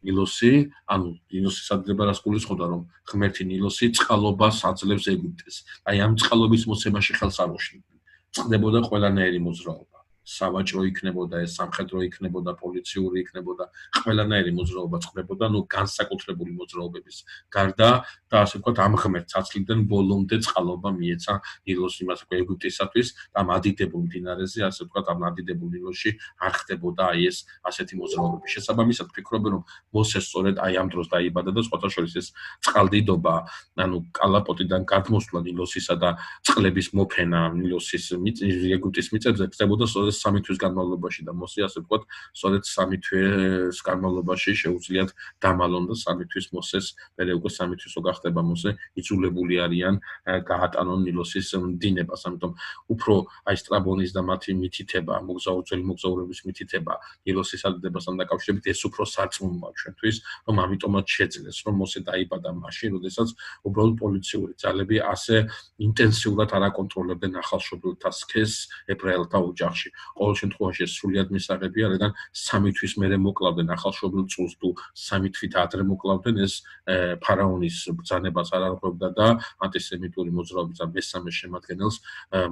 ნილოსი, ანუ ნილოსის ადიდება რას გულისხმობდა, რომ ღმერთი ნილოსი წყალობას აძლევს ეგვიპტეს. აი ამ წყალობის მოცემაში ხელს არ უშლიდნენ. წყდებოდა ყველანაირი მოძრაობა. სავაჭრო იქნებოდა, ეს სამხედრო იქნებოდა, პოლიციური იქნებოდა, ყველანაირი მოძრაობა წყდებოდა, ნუ განსაკუთრებული მოძრაობების გარდა და ასე ვთქვათ ამ ღმერთს აცლივდნენ ბოლომდე წყალობა მიეცა ნილოს იმას უკვე ეგვიპტისათვის და ამ ადიდებულ მდინარეზე, ასე ვთქვათ ამ ადიდებულ ნილოსში არ ხდებოდა აი ეს ასეთი მოძრაობები. შესაბამისად ვფიქრობ, რომ მოსე სწორედ აი ამ დროს დაიბადა და სხვათა შორის ეს წყალდიდობა, ანუ კალაპოტიდან გადმოსვლა ნილოსისა და წყლების მოფენა ნილოსის ეგვიპტის მიწებზე ხდებოდა სწორედ 3 თვის განმავლობაში და მოსე ასე ვთქვათ, სწორედ 3 თვის განმავლობაში შეუძლიათ დამალონ და 3 თვის მოსეს, მერე უკვე 3 თვის რო გახდება მოსე, იძულებული არიან გაატანონ ნილოსის დინებას, ამიტომ უფრო აი სტრაბონის და მათი მითითება, მოგზაურობრივი მოგზაურების მითითება ნილოსის ადიდებასთან დაკავშირებით ეს უფრო სარწმუნოა ჩვენთვის, რომ ამიტომაც შეძლეს, რომ მოსე დაიბადა მაშინ, როდესაც უბრალოდ პოლიციური ძალები ასე ინტენსიურად არ აკონტროლებდნენ ახალშობილთა სქესს ებრაელთა ოჯახში. ყოველ შემთხვევაში ეს სრულიად მისაღებია, რადგან 3 თვის მერე მოკლავდნენ ახალშობილ წულს თუ 3 თვით ადრე მოკლავდნენ, ეს ფარაონის ბრძანებას არ არღვევდა და ანტისემიტური მოძრაობის მესამე შემადგენელს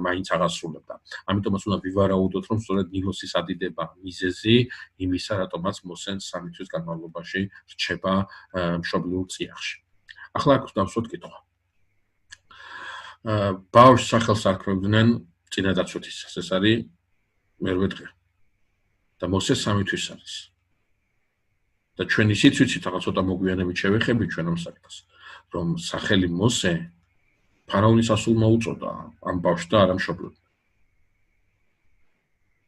მაინც აღასრულებდა. ამიტომაც უნდა ვივარაუდოთ, რომ სწორედ ნილოსის ადიდება მიზეზი იმისა, რატომაც მოსენ 3 თვის განმავლობაში რჩება მშობლიურ წიაღში. ახლა აქ დავსვათ კითხვა. ბავშვს სახელს არქმევდნენ წინადაცვეთისას, ეს არის მერვე დღე. და მოსე 3 თვის არის. და ჩვენ ისიც ვიცით, რაღაც ცოტა მოგვიანებით შევეხებით ჩვენ ამ საკითხს, რომ სახელი მოსე ფარაონის ასულმა უწოდა ამ ბავშვს და არა მშობლად.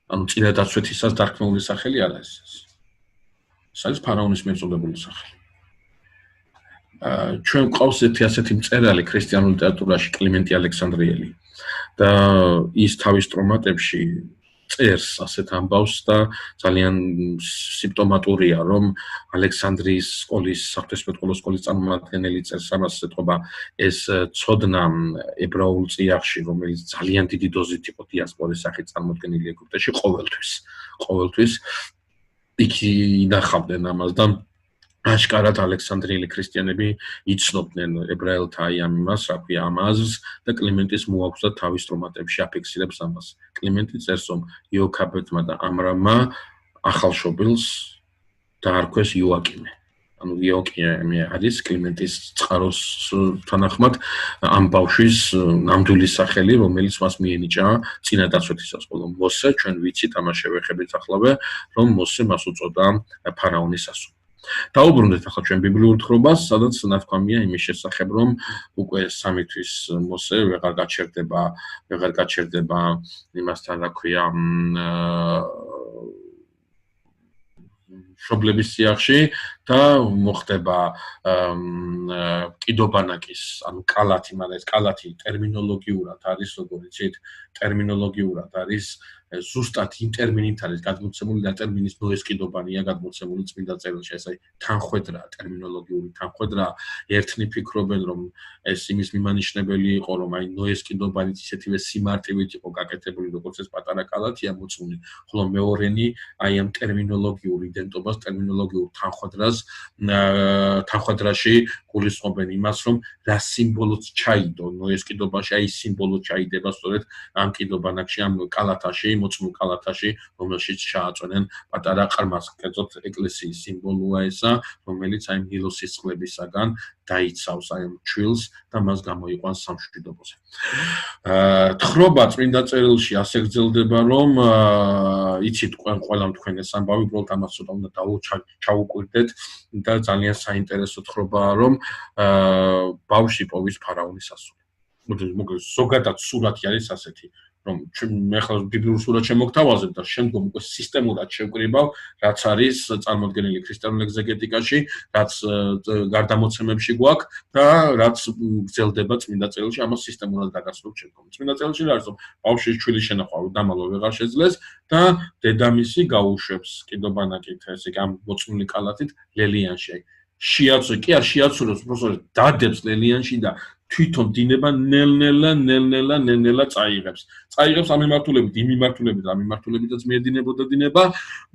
ანუ წინადაცვეთისას დარქმეული სახელი არა ეს. ეს არის ფარაონის მეწოდებული სახელი. ჩვენ ყავს ასეთი მწერალი ქრისტიანულ ლიტერატურაში კლიმენტი ალექსანდრიელი და ის თავის ტრომატებში წერს ასეთ ამბავს და ძალიან სიმპტომატურია, რომ ალექსანდრიის სკოლის საღვთისმეტყველო სკოლის წარმომადგენელი წერს ამას, ეთქობა ეს ცოდნა ებრაულ წიაღში, რომელიც ძალიან დიდი დოზით იყო დიასპორის სახით წარმოდგენილი ეგვიპტეში ყოველთვის იქ ინახავდნენ ამას და აშკარად ალექსანდრიელი ქრისტიანები იცნობდნენ ებრაელთა ამ იმას, რა ქვია, ამ აზრს და კლიმენტის მოაქვს და თავის ტრომატებში აფიქსირებს ამას. კლიმენტი წერს, რომ იოკაბედმა და ამრამმა ახალშობილს დაარქვეს იოაკიმე. ანუ იოაკიმე არის კლიმენტის წყაროს თანახმად ამ ბავშვის ნამდვილი სახელი, რომელიც მას მიენიჭა წინადაცვეთისას. ხოლო მოსე ჩვენ ვიცით, ამას შევეხებითახლავე, რომ მოსე მას უწოდა ფარაონის ასული. დაუბრუნდეთ ახლა ჩვენ ბიბლიურ თხრობას, სადაც ნათქვამია იმის შესახებ, რომ უკვე 3 თვის მოსე ვეღარ გაჩერდება იმასთან, რა ქვია, მშობლების წიაღში და მოხდება კიდობანაკის, ანუ კალათი, მაგრამ ეს კალათი ტერმინოლოგიურად არის, როგორ იცით, ტერმინოლოგიურად არის ზუსტად იმ ტერმინით არის გადმოცემული და ტერმინის ნოეს კიდობანია გადმოცემული წმინდა წერილში, ეს არის თანხვედრა, ტერმინოლოგიური თანხვედრა. ერთნი ფიქრობენ, რომ ეს იმის მიმანიშნებელი იყო, რომ აი ნოეს კიდობანით ისეთივე სიმარტივით იყო გაკეთებული, როგორც ეს პატარა კალათია მოწმული, ხოლო მეორენი აი ამ ტერმინოლოგიურ იდენტობას, ტერმინოლოგიურ თანხვედრაში გულისხმობენ იმას, რომ რა სიმბოლოც ჩაიდო ნოეს კიდობაში, აი სიმბოლო ჩაიდება სწორედ ამ კიდობანაკში, ამ კალათაში, მოწმულ კალათაში, რომელშიც ჩააწვენენ პატარა ყრმას. კერძოდ ეკლესიის სიმბოლოა ესა, რომელიც აი ნილოსის წყლებისაგან დაიცავს აი ამ ჩვილს და მას გამოიყვანს სამშვიდობოზე. თხრობა წმინდა წერილში ასე გრძელდება, რომ იცით ყველამ თქვენ ეს ამბავი, უბრალოდ ამას ცოტა უნდა ჩაუკვირდეთ და ძალიან საინტერესო თხრობაა, რომ ბავშვი პოვის ფარაონის ასული. მოკლედ ზოგადად სურათი არის ასეთი, რომ მე ხალხ ბიბლიურ სურათს შემოგთავაზებ და შემდგომ უკვე სისტემურად შევკრიბავ, რაც არის წარმოდგენილი ქრისტიანულ ეგზეგეტიკაში, რაც გარდამოცემებში გვაქვს და რაც გრძელდება წმინდა წერილში, ამას სისტემურად დაგასრულებ შემდგომ. წმინდა წერილში არის, რომ ბავშვის ჩვილი შენახვა დამალვა ვეღარ შეძლეს და დედამისი გაუშვებს კიდობანაკით, ესე იგი ამ მოწმული კალათით ლელიანში. კი არ შეაცურებს, უბრალოდ დადებს ლელიანში და თვითონ დინება ნელ-ნელა წაიღებს. წაიღებს ამ მიმართულებით, იმ მიმართულებითაც მიედინებოდა დინება,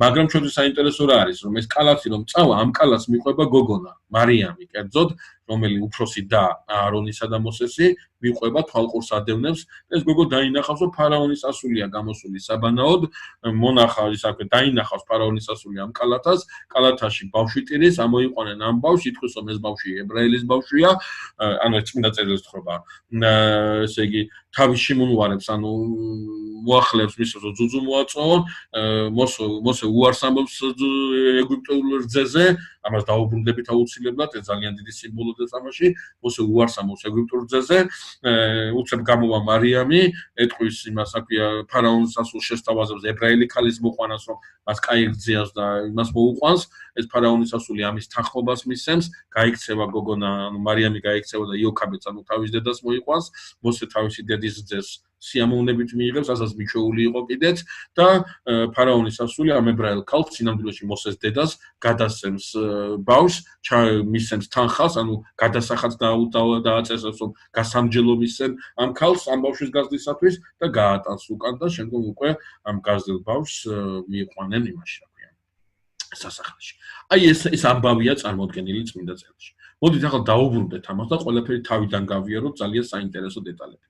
მაგრამ ჩვენთვის საინტერესო რა არის, რომ ეს კალათი რომ წავა, ამ კალათს მიყვება გოგონა, მარიამი, კერძოდ, რომელიც უფროსი და აარონისა და მოსესი მიყვება თვალყურს ადევნებს, ეს გოგო დაინახავს, რომ ფარაონის ასულია გამოსული საბანაოდ, მონახა ის აქვე დაინახავს ფარაონის ასული ამ კალათას, კალათაში ბავშვი ტირის, ამოიყვანენ ამ ბავშვს, ითქვის, რომ ეს ბავშვი ებრაელის ბავშვია, ანუ წმინდა წერილის თხრობა. ესე იგი თავის შემონვარებს, ანუ მოახლებს მის ძუძუ მოაწონ, მოსე უარს ამბობს ეგვიპტეულ რძეზე, ამას დაუბრუნდებით აუცილებლად, ეს ძალიან დიდი სიმბოლოა თამაში, მოსე უარს ამბობს ეგვიპტურ რძეზე, უცებ გამოვა მარიამი, ეტყვის იმას, აქვია ფარაონის სასულს შესთავაზებს ებრაელი ქალის მოყვანას, რომ მას კაი გრძიას და იმას მოუყვანს, ეს ფარაონის სასული ამის თანხმობას მისცემს, გაიქცევა გოგონა, ანუ მარიამი გაიქცევა და იოქაბეც, ანუ თავის დედას მოიყვანს, მოსე თავისი დედის რძეს სიამოვნებით მიიღებს, ასაც მიჩვეული იყო კიდეც და ფარაონის სასული ამ ებრაელ ქალს სინამდვილეში მოსეს დედას გადასცემს ბავშვს, მისცემს თანხას, ანუ გადასახადს დააწესებს, რომ გასამჯელო მისცემ ამ ქალს ამ ბავშვის გაზრდისათვის და გაატანს უკან და შემდგომ უკვე ამ გაზრდილ ბავშვს მიიყვანენ იმაში, რა ქვია, სასახლეში. აი ეს ამბავია წარმოდგენილი წმინდა წერილში. მოდით ახლა დაუბრუნდეთ ამას და ყველაფერი თავიდან გავიაროთ ძალიან საინტერესო დეტალები.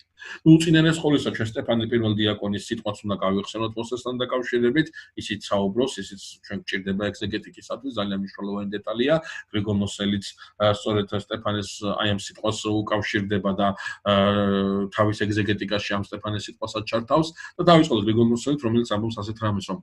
უწინარეს ყოვლისა ჩვენ სტეფანე პირველ დიაკონის სიტყვაც უნდა გავიხსენოთ მოსესთან დაკავშირებით, ისიც საუბრობს, ისიც ჩვენ გვჭირდება ეგზეგეტიკისათვის, ძალიან მნიშვნელოვანი დეტალია. გრიგოლ მოსელიც სწორედ სტეფანეს აი ამ სიტყვას უკავშირდება და თავის ეგზეგეტიკაში ამ სტეფანეს სიტყვასაც ჩართავს და დავიწყოთ გრიგოლ მოსელით, რომელიც ამბობს ასეთ რამეს, რომ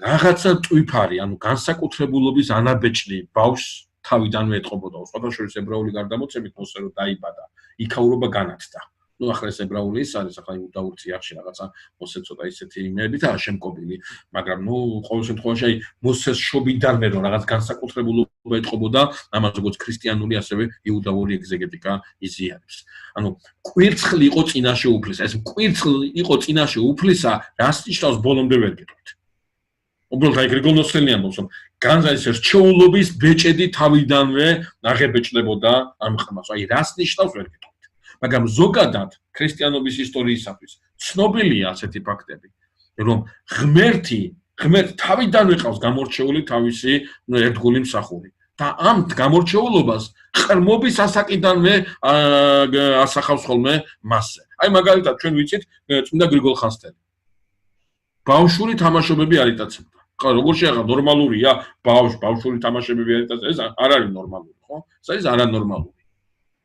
რაღაცა ტვიფარი, ანუ განსაკუთრებულობის ანაბეჭდი ბავშვს თავიდანვე ეტყობოდა, სხვათა შორის ებრაული გარდამოცემით მოსე რომ დაიბადა, იქაურობა განათდა. ნუ ახლა ეს ებრაული ის არის, ახლა იუდაურ წიაღში რაღაცა მოსე ცოტა ისეთი იმებითაა შემკობილი, მაგრამ ნუ ყოველ შემთხვევაში აი მოსეს შობიდანვე რომ რაღაც განსაკუთრებულობა ეტყობოდა, ამას როგორც ქრისტიანული, ასევე იუდაური ეგზეგეტიკა იზიარებს. ანუ კვირცხლი იყო წინაშე უფლისა, ეს კვირცხლი იყო წინაშე უფლისა, რას ნიშნავს ბოლომდე ვერ გეტყვით. უბრალოდ აი გრიგოლ მოსელი ამბობს, რომ განზაის რჩეულობის ბეჭედი თავიდანვე აღებეჭდებოდა ამ ხმას. აი რას ნიშნავს ვერ გეტყვით. მაგრამ ზოგადად ქრისტიანობის ისტორიისათვის ცნობილია ასეთი ფაქტები, რომ ღმერთი თავიდანვე ყავს გამორჩეული თავისი ერთგული მსახური. და ამ გამორჩეულობას ყრმობის ასაკიდანვე ასახავს ხოლმე მასზე. აი მაგალითად ჩვენ ვიცით წმინდა გრიგოლ ხანძთელი. ბავშვური თამაშობები არ იტაცებდა. ხო, როგორ შეაღა ნორმალურია ბავშვური თამაშებები არ იტაცებდა, ეს არ არის ნორმალური, ხო? ეს არის არანორმალური.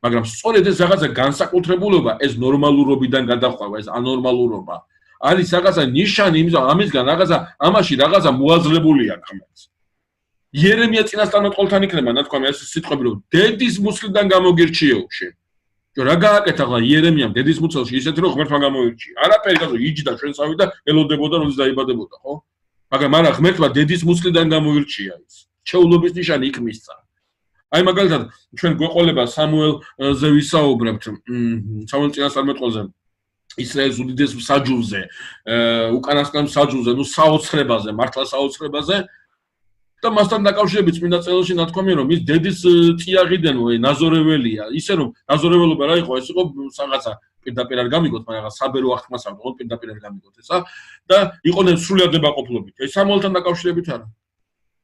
მაგრამ სწორედ ეს რაღაცა განსაკუთრებულობა, ეს ნორმალურობიდან გადაყვება, ეს ანორმალურობა არის რაღაცა ნიშანი ამისგან რაღაცა ამაში რაღაცა მოაზრებულია ხმებს. იერემია წინასწარმეტყველთან იქნება ნათქვამი ეს სიტყვები რომ დედის მუცლიდან გამოგირჩიეუში. რა გააკეთა ახლა იერემიამ დედის მუცელში ისეთი რომ ღმერთმა გამოირჩია. არაფერი გასო იჯდა ჩვენსავი და ელოდებოდა როდის დაიბადებოდა, ხო? მაგრამ არა ღმერთმა დედის მუცლიდან გამოირჩია ის. ჩეულობის ნიშანი იქ მისცა. აი მაგალითად ჩვენ გვეყოლება სამუელზე ვისაუბრებთ, სამუელ წინასწარმეტყველზე ისრაელის უდიდეს მსაჯულზე, უკანასკნელ მსაჯულზე, ნუ საოცრებაზე, მართლა საოცრებაზე და მასთან დაკავშირებით წმინდა წერილში ნათქვამია რომ ის დედის წიაღიდან ნაზორეველია, ისე რომ ნაზორეველობა რა იყო, ეს იყო რაღაცა პირდაპირ არ გამიგოთ, მაგრამ რაღაც საბერო აღთქმას არ იყო, პირდაპირ არ გამიგოთ ესა და იყო სრულიად ნებაყოფლობით. ეს სამუელთან დაკავშირებით არა.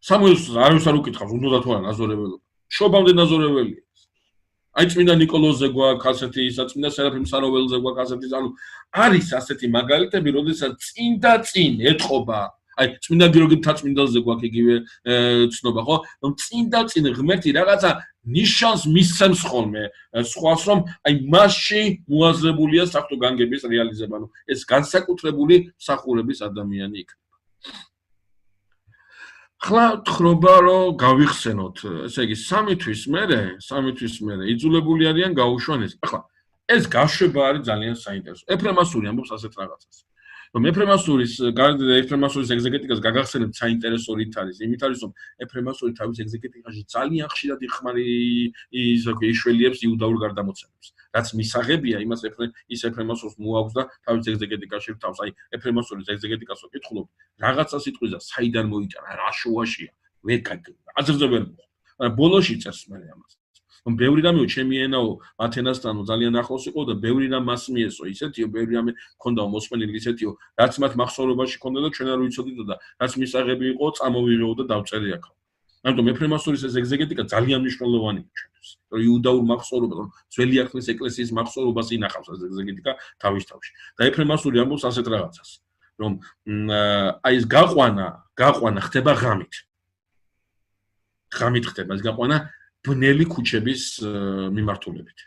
სამუელს არავის არ უკითხავს, უნდა თუ არა ნაზორეველობა. შობამდე ნაზორეველია. აი წმინდა ნიკოლოზზე გვაქვს ასეთი, წმინდა სერაფიმ საროველზე გვაქვს ასეთი, ანუ არის ასეთი მაგალითები, როდესაც წინ და წინ ეთყობა, აი წმინდა გიორგი მთაწმინდელზე გვაქვს იგივე ცნობა, ხო? რომ წინ და წინ ღმერთი რაღაცა ნიშანს მისცემს ხოლმე, სხვას რომ აი მასში მოაზრებულია საფრთხო განგების რეალიზება, ანუ ეს განსაკუთრებული მსახურების ადამიანი იქნება. ხლა თხრობა რომ გავიხსენოთ, ესე იგი 3 თვის მერე იძულებული არიან გაუშვან ეს. ახლა ეს გაშვება არის ძალიან საინტერესო. ეფრემასური ამბობს ასეთ რაღაცას. რომ ეფრემასურის ეგზეგეტიკას გაგახსენებთ საინტერესო რით არის, იმით არის რომ ეფრემასური თავის ეგზეგეტიკაში ძალიან ხშირად იხმარი იშველიებს იუდაურ გარდამოცემებს. რაც მისაღებია იმას ის ეფრემასურს მოაქვს და თავის ეგზეგეტიკაში რთავს. აი ეფრემასურის ეგზეგეტიკას ვკითხულობთ, რაღაცა სიტყვისა საიდან მოიჭრა, რა შუაშია, ვერ აზრზე ვერ მოხდა. მაგრამ ბოლოში წერს მე ამას. რომ ბევრი რამეო ჩემი ენაო ათენასთანო ძალიან ახლოს იყო და ბევრი რამ მას მიესო, ისეთიო ბევრი რამე მქონდაო მოსმენილი ისეთიო, რაც მათ მახსოვრობაში ქონდა და ჩვენ არ ვიცოდით და რაც მისაღები იყო, წამოვიღეო და დავწერე აქ. ამიტომ ეფრემასურის ეს ეგზეგეტიკა ძალიან მნიშვნელოვანია ჩვენთვის. რომ იუდაურ მახსოვრობას, რომ ძველი აღთქმის ეკლესიის მახსოვრობას ინახავს ეს ეგზეგეტიკა თავის თავში. და ეფრემასური ამბობს ასეთ რაღაცას, რომ აი ეს გაყვანა ხდება ღამით. ღამით ხდება ეს გაყვანა ბნელი ქუჩების მიმართულებით.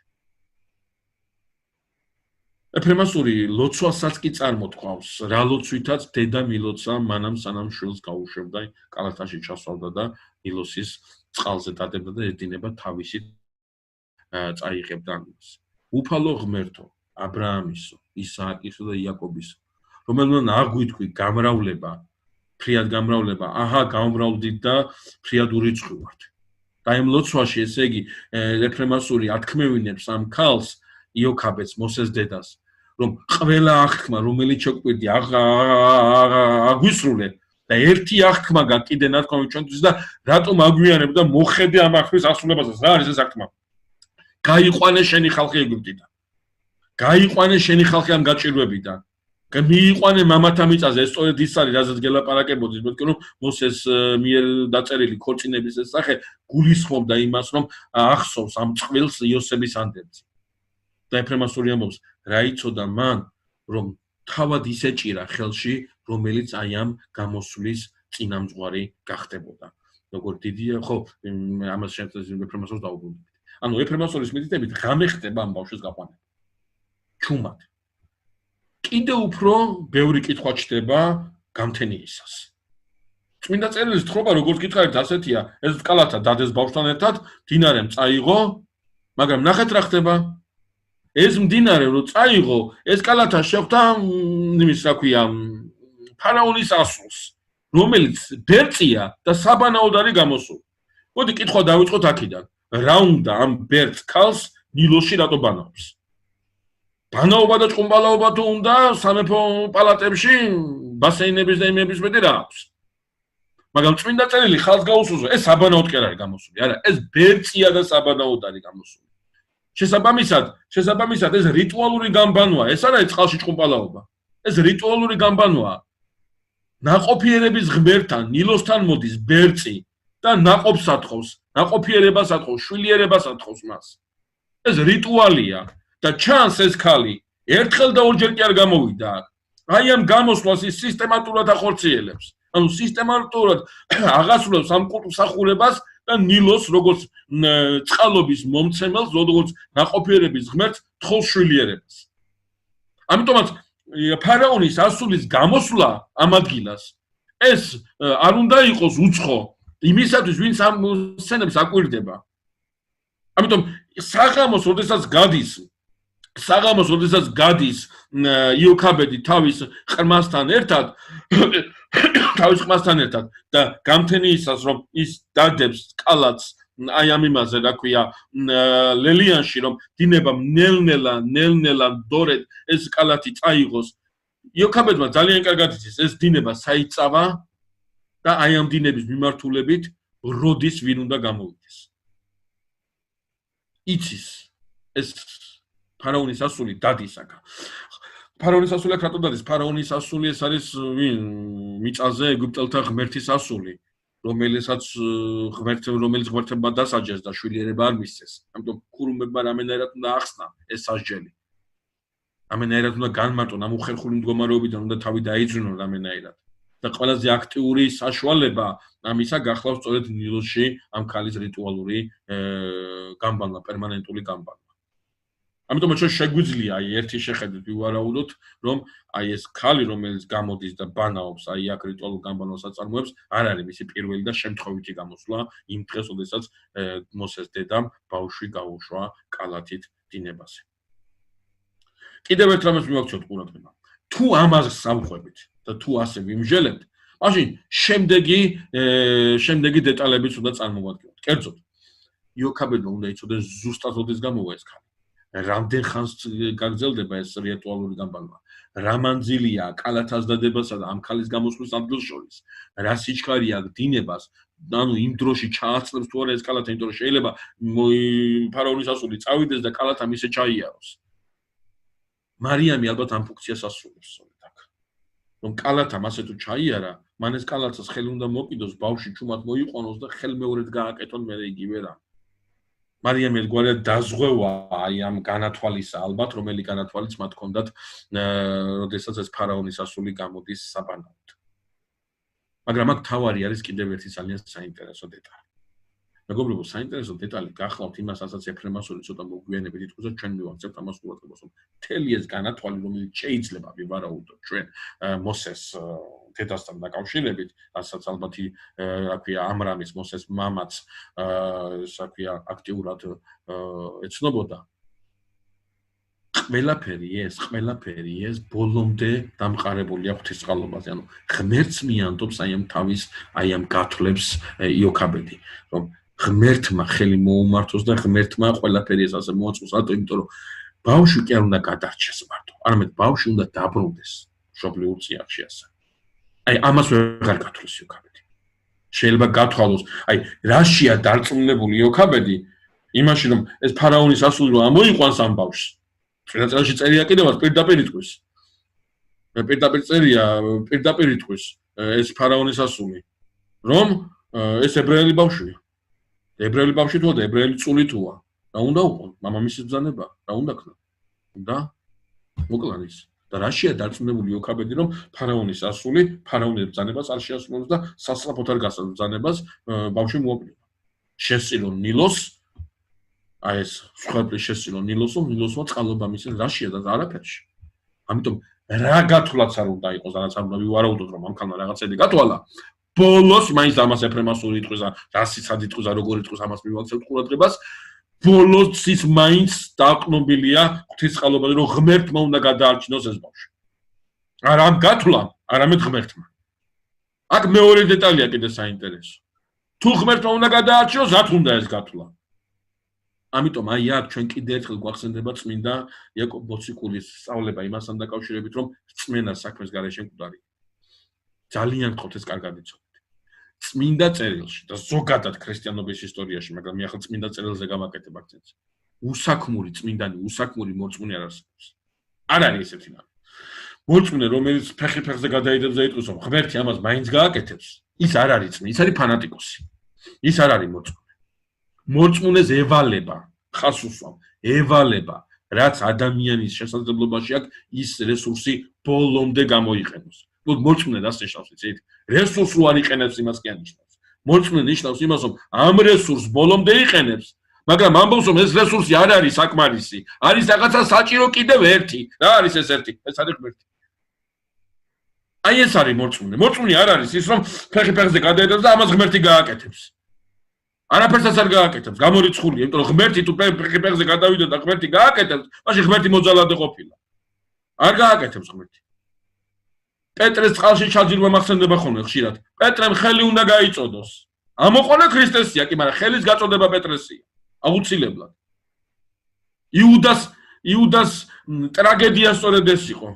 ეფრემასური ლოცვასაც კი წარმოთქვავს, რა ლოცვითაც დედა მილოცა მანამ სანამ შვილს გაუშვებდა, კალათაში ჩასვავდა და ნილოსის წყალზე დადებდა და ედინება თავისით წაიღებდა ამას. უფალო ღმერთო, ა ブラ ამისო, ისააკისო და იაკობისო, რომელმან აღვითქვი გამრავლება, ფრიად გამრავლება, აჰა გამრავლდით და ფრიად ურიცხვივართ. და იმ ლოცვაში, ესე იგი, ეფრემასური ათქმევინებს ამ ქალს, იოქაბედს, მოსეს დედას, რომ ყველა აღთქმა, რომელიც შეგვიყვირდი, აგვისრულე და ერთი აღთქმა კიდე ნათქვამი ჩვენთვის და რატომ აგვიანებ და მოხედე ამ აღთქმის ასრულებასაც. რა არის ეს აღთქმა? გაიყვანე შენი ხალხი ეგვიპტიდან. გაიყვანე შენი ხალხი ამ გაჭირვებიდან. მიიყვანე მამათა მიწაზე, ეს სწორედ ის არის, რაზეც გელაპარაკებოდი, მეთქი რომ მოსეს მიერ დაწერილი ქორწინების ეს სახე გულისხმობდა იმას, რომ ახსოვს ამ წყვილს იოსების ანდერძი. და ეფრემასური ამბობს, რა იცოდა მან, რომ თავად ისეჭირა ხელში, რომელიც აი ამ გამოსვლის წინამძღვარი გახდებოდა. როგორ დიდია, ხო, ამას შემთხვევაში ეფრემასურს დაუბრუნდებით. ანუ ეფრემასურის მითითებით ღამე ხდება ამ ბავშვის გაყვანება. ჩუმად. კიდე უფრო ბევრი კითხვა ჩდება გამთენიისას. წმინდა წერილის თხრობა როგორც გითხარით ასეთია, ეს კალათა დადეს ბავშვთან ერთად, მდინარემ წაიღო, მაგრამ ნახეთ რა ხდება. ეს მდინარე რო წაიღო, ეს კალათა შეხვდა იმის რა ქვია, ფარაონის ასულს, რომელიც ბერწია და საბანაოდ არის გამოსული. მოდი კითხვა დავიწყოთ აქედან. რა უნდა ამ ბერწ ქალს ნილოსში რატო ბანაობს? ბანაობა და ჭუმბალაობა თუ უნდა სამეფო პალატებში ბასეინების და იმების მეტი რა აქვს. მაგრამ წმინდა წერილი ხალხს გაუსულს, ეს საბანაოდ კი არ არის გამოსული, არა, ეს ბერწია და საბანაოდ არის გამოსული. შესაბამისად ეს რიტუალური გამბანოა, ეს არა წყალში ჭუმბალაობა. ეს რიტუალური გამბანოა. ნაყოფიერების ღმერთთან, ნილოსთან მოდის ბერწი და ნაყოფს ათხოვს, ნაყოფიერებას ათხოვს, შვილიერებას ათხოვს მას. ეს რიტუალია. და ჩანს ეს ქალი ერთხელ და ორჯერ კი არ გამოვიდა. აი ამ გამოსვლას ის სისტემატურად ახორციელებს. ანუ სისტემატურად აღასრულებს ამ კულტსახურებას და ნილოს როგორც წყალობის მომცემელს, როგორც ნაყოფიერების ღმერთს თხოვს შვილიერებას. ამიტომაც ფარაონის ასულის გამოსვლა ამ ადგილას ეს არ უნდა იყოს უცხო იმისათვის, ვინც ამ სცენებს აკვირდება. ამიტომ საღამოს, როდესაც გადის იოქაბედი თავის ყრმასთან ერთად და გამთენიისას რომ ის დადებს კალათს აი ამ იმაზე რა ქვია ლელიანში რომ დინება ნელ-ნელა დორეთ ეს კალათი წაიღოს იოქაბედმა ძალიან კარგად იცის ეს დინება საიწავა და აი ამ დინების მიმართულებით როდის ვინ უნდა გამოვიდეს იცის ეს ფარაონის ასული დადისაკა. ფარაონის ასული აქ რატო დადის? ფარაონის ასული ეს არის მიწაზე ეგვიპტელთა ღმერთის ასული, რომელიც ღმერთებმა დასაჯეს და შვილიერება არ მისცეს. ამიტომ ქურუმებმა რამენერად უნდა ახსნა ეს სასჯელი. რამენერად უნდა განმარტონ ამ უხერხული მდგომარეობიდან უნდა თავი დაიძრუნონ რამენერად. და ყველაზე აქტიური საშუალება ამისა გახლავს სწორედ ნილოსში ამ ქალის რიტუალური გამბანა, პერმანენტული გამბანა. ამიტომ ჩვენ შეგვიძლია აი ერთი შეხედვით ვივარაუდოთ, რომ აი ეს ქალი, რომელიც გამოდის და ბანაობს, აი აქ რიტუალურ გამბანას აწარმოებს, არ არის მისი პირველი და შემთხვევითი გამოსვლა იმ დღეს, როდესაც მოსეს დედამ ბავშვი გაუშვა კალათით დინებაზე. კიდევ ერთ რამეს მივაქცევთ ყურადღება. თუ ამას ავყვებით და თუ ასე ვიმჟელებთ, მაშინ შემდეგი დეტალებიც უნდა წარმოვადგინოთ. კერძოდ, იოქაბედმა უნდა იცოდეს ზუსტად როდის გამოვა ეს ქალი. რამდენ ხანს გაგრძელდება ეს რიტუალური გამბანა? რა მანძილია კალათას დადებასა და ამ ქალის გამოსვლის ადგილს შორის? რა სიჩქარე აქვს დინებას? ანუ იმ დროში ჩააცლებს თუ არა ეს კალათა, იმიტომ რომ შეიძლება ფარაონის ასული წავიდეს და კალათა მისე ჩაიაროს. მარიამი ალბათ ამ ფუნქციას ასრულებს სწორედ აქ. რომ კალათამ ასე თუ ჩაიარა, მან ეს კალათას ხელი უნდა მოკიდოს, ბავშვი ჩუმად მოიყვანოს და ხელმეორედ გააკეთონ მერე იგივე რამ. მარიამი ერთგვარად დაზღვევა აი ამ განათვალისა ალბათ, რომელი განათვალიც მათ ჰქონდათ, როდესაც ეს ფარაონის ასული გამოდის საბანაოდ. მაგრამ აქ თავარი არის კიდევ ერთი ძალიან საინტერესო დეტალი. მეგობრებო, საინტერესო დეტალი გახლავთ იმას, რასაც ეფრემასური ცოტა მოგვიანებით იტყვის, რომ ჩვენ მივაქცევთ ამას ყურადღებას, რომ მთელი ეს განათვალი, რომელიც შეიძლება ვივარაუდოთ ჩვენ მოსეს დედასთან დაკავშირებით, რასაც ალბათ რა ქვია, ამრამის მოსეს მამაც რა ქვია, აქტიურად ეცნობოდა. ყველაფერი ეს ბოლომდე დამყარებული აქვს ღვთისწყალობაზე. ანუ ღმერთს მიანდობს აი ამ თავის, აი ამ გათვლებს იოქაბედი, რომ ღმერთმა ხელი მოუმართოს და ღმერთმა ყველაფერი ეს ასე მოაწყვეს, რატო? იმიტომ რომ ბავშვი კი არ უნდა გადარჩეს მარტო, არამედ ბავშვი უნდა დაბრუნდეს მშობლიურ წიაღში ასე. აი ამას ვეღარ გათვლის იოქაბედი. შეიძლება გათვალოს, აი რაშია დარწმუნებული იოქაბედი იმაში, რომ ეს ფარაონის ასული რომ ამოიყვანს ამ ბავშვს. წინაწელში წერია კიდევაც პირდაპირ იტყვის. პირდაპირ წერია, პირდაპირ იტყვის ეს ფარაონის ასული, რომ ეს ებრაელი ბავშვია. ებრაელი ბავშვი თუა და ებრაელი წული თუა. რა უნდა უყონ? მამამისის ბრძანება, რა უნდა ქნა? და მოკლანის. და რაშია დარწმუნებული იოქაბედი, რომ ფარაონის ასული, ფარაონის ბრძანებას არ შეასრულებს და სასწრაფოდ არ გასცემს ბრძანებას ბავშვი მოუკლება. შესწირო ნილოს, აი ეს სხვაგვარი შესწირო ნილოსმა წყალობა მისცეს რაშია და არაფერში. ამიტომ რა გათვლაც არ უნდა იყოს, რაც არ უნდა ვივარაუდოთ, რომ ამქანმა რაღაცები გათვალა. ბოლოს მაინც ამას ეფრემასური იტყვის, რასიცად იტყვის, როგორ იტყვის, ამას მივაქცევთ ყურადღებას. ბოლოს ის მაინც დაყნობილია ღვთისწყალობაზე, რომ ღმერთმა უნდა გადაარჩინოს ეს ბავშვი. არა ამ გათვლამ, არამედ ღმერთმა. აქ მეორე დეტალია კიდე საინტერესო. თუ ღმერთმა უნდა გადაარჩინოს, რათ უნდა ეს გათვლა? ამიტომ აი აქ ჩვენ კიდე ერთხელ გვახსენდება წმინდა იაკობ ბოციკულის სწავლება იმასთან დაკავშირებით, რომ რწმენა საქმეს გარეშე მკვდარი. ძალიან გთხოვთ ეს კარგად იცოდეთ. წმინდა წერილში და ზოგადად ქრისტიანობის ისტორიაში, მაგრამ მე ახლა წმინდა წერილზე გამაკეთებ აქცენტს. უსაქმური წმინდანი, უსაქმური მორწმუნე არ არსებობს. არ არის ესეთი რამე. მორწმუნე, რომელიც ფეხი-ფეხზე გადაიდებს და იტყვის, რომ ღმერთი ამას მაინც გააკეთებს, ის არ არის წმინდა, ის არის ფანატიკოსი. ის არ არის მორწმუნე. მორწმუნეს ევალება, ხას უსვამ, ევალება, რაც ადამიანის შესაძლებლობაში აქვს, ის რესურსი ბოლომდე გამოიყენოს. მორწმუნე რას ნიშნავს, იცით? რესურს რო არ იყენებს, იმას კი არ ნიშნავს. მორწმუნე ნიშნავს იმას, რომ ამ რესურს ბოლომდე იყენებს, მაგრამ ამბობს, რომ ეს რესურსი არ არის საკმარისი, არის რაღაცა საჭირო კიდევ ერთი. რა არის ეს ერთი? ეს არის ღმერთი. აი ეს არის მორწმუნე. მორწმუნე არ არის ის, რომ ფეხი-ფეხზე გადაედებს და ამას ღმერთი გააკეთებს. არაფერსაც არ გააკეთებს, გამორიცხულია, იმიტომ რომ ღმერთი თუ ფეხი-ფეხზე გადავიდა და ღმერთი გააკეთებს, მაშინ ღმერთი მოძალადე ყოფილა. არ გააკეთებს ღმერთი. პეტრეს წყალში ჩაძირვა მახსენდება ხოლმე ხშირად. პეტრემ ხელი უნდა გაიწოდოს. ამოყოლა ქრისტესია კი, მაგრამ ხელის გაწოდება პეტრესია. აუცილებლად. იუდას ტრაგედია სწორედ ეს იყო.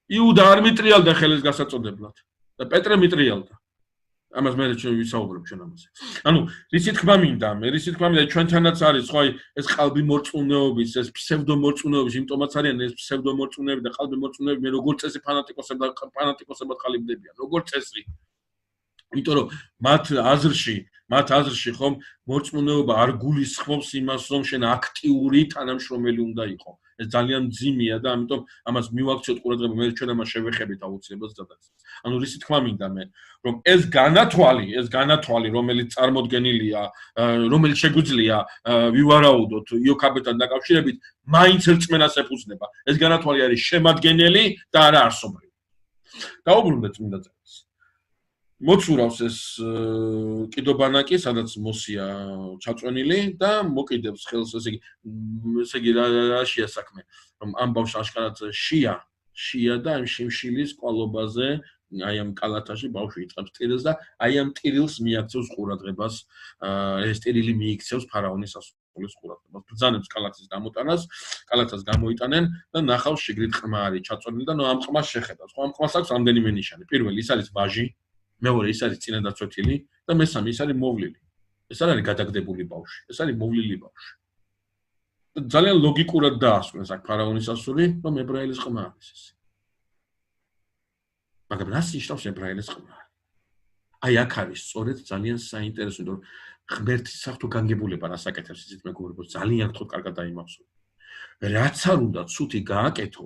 იუდა არ მიტრიალდა ხელის გასაწოდებლად და პეტრე მიტრიალდა. ამას მე ვისაუბრებ ჩვენ ამაზე. ანუ რისი თქმა მინდა, ჩვენთანაც არის ხო ეს ყალბი მორწმუნეობის, ეს ფსევდომორწმუნეობის, იმიტომაც არიან ეს ფსევდომორწმუნეები და ყალბი მორწმუნეები, მე როგორ წესი ფანატიკოსებად ყალიბდებიან, როგორ წესი. იმიტომ რომ მათ აზრში ხომ მორწმუნეობა არ გულისხმობს იმას, რომ შენ აქტიური თანამშრომელი უნდა იყო. ეს ძალიან მძიმეა და ამიტომ ამას მივაქცევთ ყურადღება, მე ჩვენ ამას შევეხებით აუცილებლად გადაცემას. ანუ რისი თქმა მინდა მე, რომ ეს განათვალი, რომელიც წარმოდგენილია, რომელიც შეგვიძლია ვივარაუდოთ იოქაბედთან დაკავშირებით, მაინც რწმენას ეფუძნება. ეს განათვალი არის შემადგენელი და არა არსობრივი. დაუბრუნდეთ წმინდა წერილს. მოცურავს ეს კიდობანაკი, სადაც მოსია ჩაწვენილი და მოკიდებს ხელს, ესე იგი რაშია საქმე, რომ ამ ბავშვს აშკარად შია და ამ შიმშილის კვალობაზე, აი ამ კალათაში ბავშვი იწყებს ტირილს და აი ამ ტირილს მიაქცევს ყურადღებას, ეს ტირილი მიიქცევს ფარაონის ასულის ყურადღებას. ბრძანებს კალათის გამოტანას, კალათას გამოიტანენ და ნახავს შიგრით ყმა არის ჩაწვენილი და ამ ყმას შეხედავს. ხო, ამ ყმას აქვს რამდენიმე ნიშანი. პირველი ის არის ვაჟი, მეორე ის არის წინადაცვეთილი და მესამე ის არის მოვლილი. ეს არ არის გადაგდებული ბავშვი, ეს არის მოვლილი ბავშვი. ძალიან ლოგიკურად დაასვენეს აქ ფარაონის ასული, რომ ებრაელის ყმა არის ეს. მაგრამ რას ნიშნავს ებრაელის ყმა? აი აქ არის სწორედ ძალიან საინტერესო, რომ ღმერთის საფრთხო განგებულება რას აკეთებს, იცით მეგობრებო, ძალიან გთხოვთ კარგად დაიმახსოვრეთ. რაც არ უნდა ცუდი გააკეთო,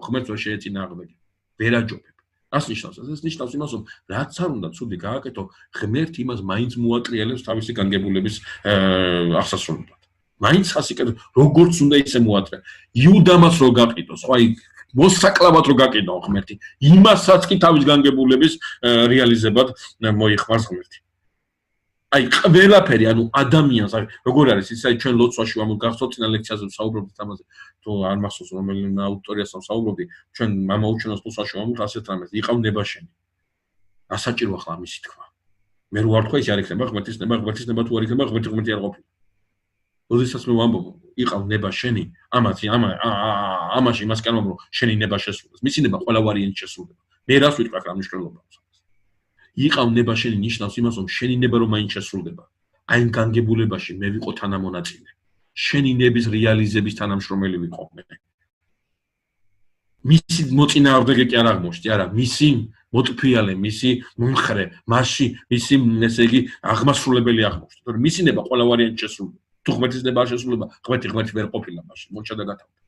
ღმერთს ვერ შეეწინააღმდეგე, ვერ აჯობებ. რას ნიშნავს? ეს ნიშნავს იმას, რომ რაც არ უნდა ცუდი გააკეთო, ღმერთი იმას მაინც მოატრიალებს თავისი განგებულების აღსასრულებლად. მაინც ასიკეთო, როგორც უნდა ისე მოატრია. იუდამას რო გაყიდოს, ხო აი მოსაკლავად რო გაყიდო ღმერთი, იმასაც კი თავის განგებულების რეალიზებად მოიხმარს ღმერთი. აი ყველაფერი, ანუ ადამიანს, აი როგორ არის ის აი ჩვენ ლოცვაში ვამბობთ, გახსოვთ წინა ლექციაზე საუბრობთ ამაზე, თუ არ მახსოვს რომელიმე აუდიტორიასთან საუბრობდი, ჩვენ მამაუჩინოს ლოცვაში ვამბობთ ასეთ რამეს, იყავ ნებაშენი. ასაჭირო ახლა ამისი თქვა. მე რო არ თქვა ის არ იქნება ღმერთის ნება თუ არ იქნება ღმერთი არ ყოფილა. როდესაც მე ვამბობ, იყავ ნებაშენი, ამაში იმას კი არ ვამბობ, შენი ნება შესრულდეს. მისი ნება ყველა ვარიანტი შესრულდება. მე რას ვიტყვი აქ რა მნიშვნელობა აქვს? იყავ ნებაშენი ნიშნავს იმას, რომ შენი ნება რომ მაინც შესრულდება. აი ამ განგებულებაში მე ვიყო თანამონაწილე. შენი ნების რეალიზების თანამშრომელი ვიყო მე. მისი მოწინააღმდეგე კი არ აღმოჩნდი, არა, მისი მოტფიალე, მისი მომხრე, მასში მისი ესე იგი აღმასრულებელი აღმოჩნდა. თორემ მისი ნება ყველა ვარიანტი შესრულდება. თუ ღმერთის ნება არ შესრულდება, ღმერთი ვერ ყოფილა მაშინ, მოჩა და გათავდა.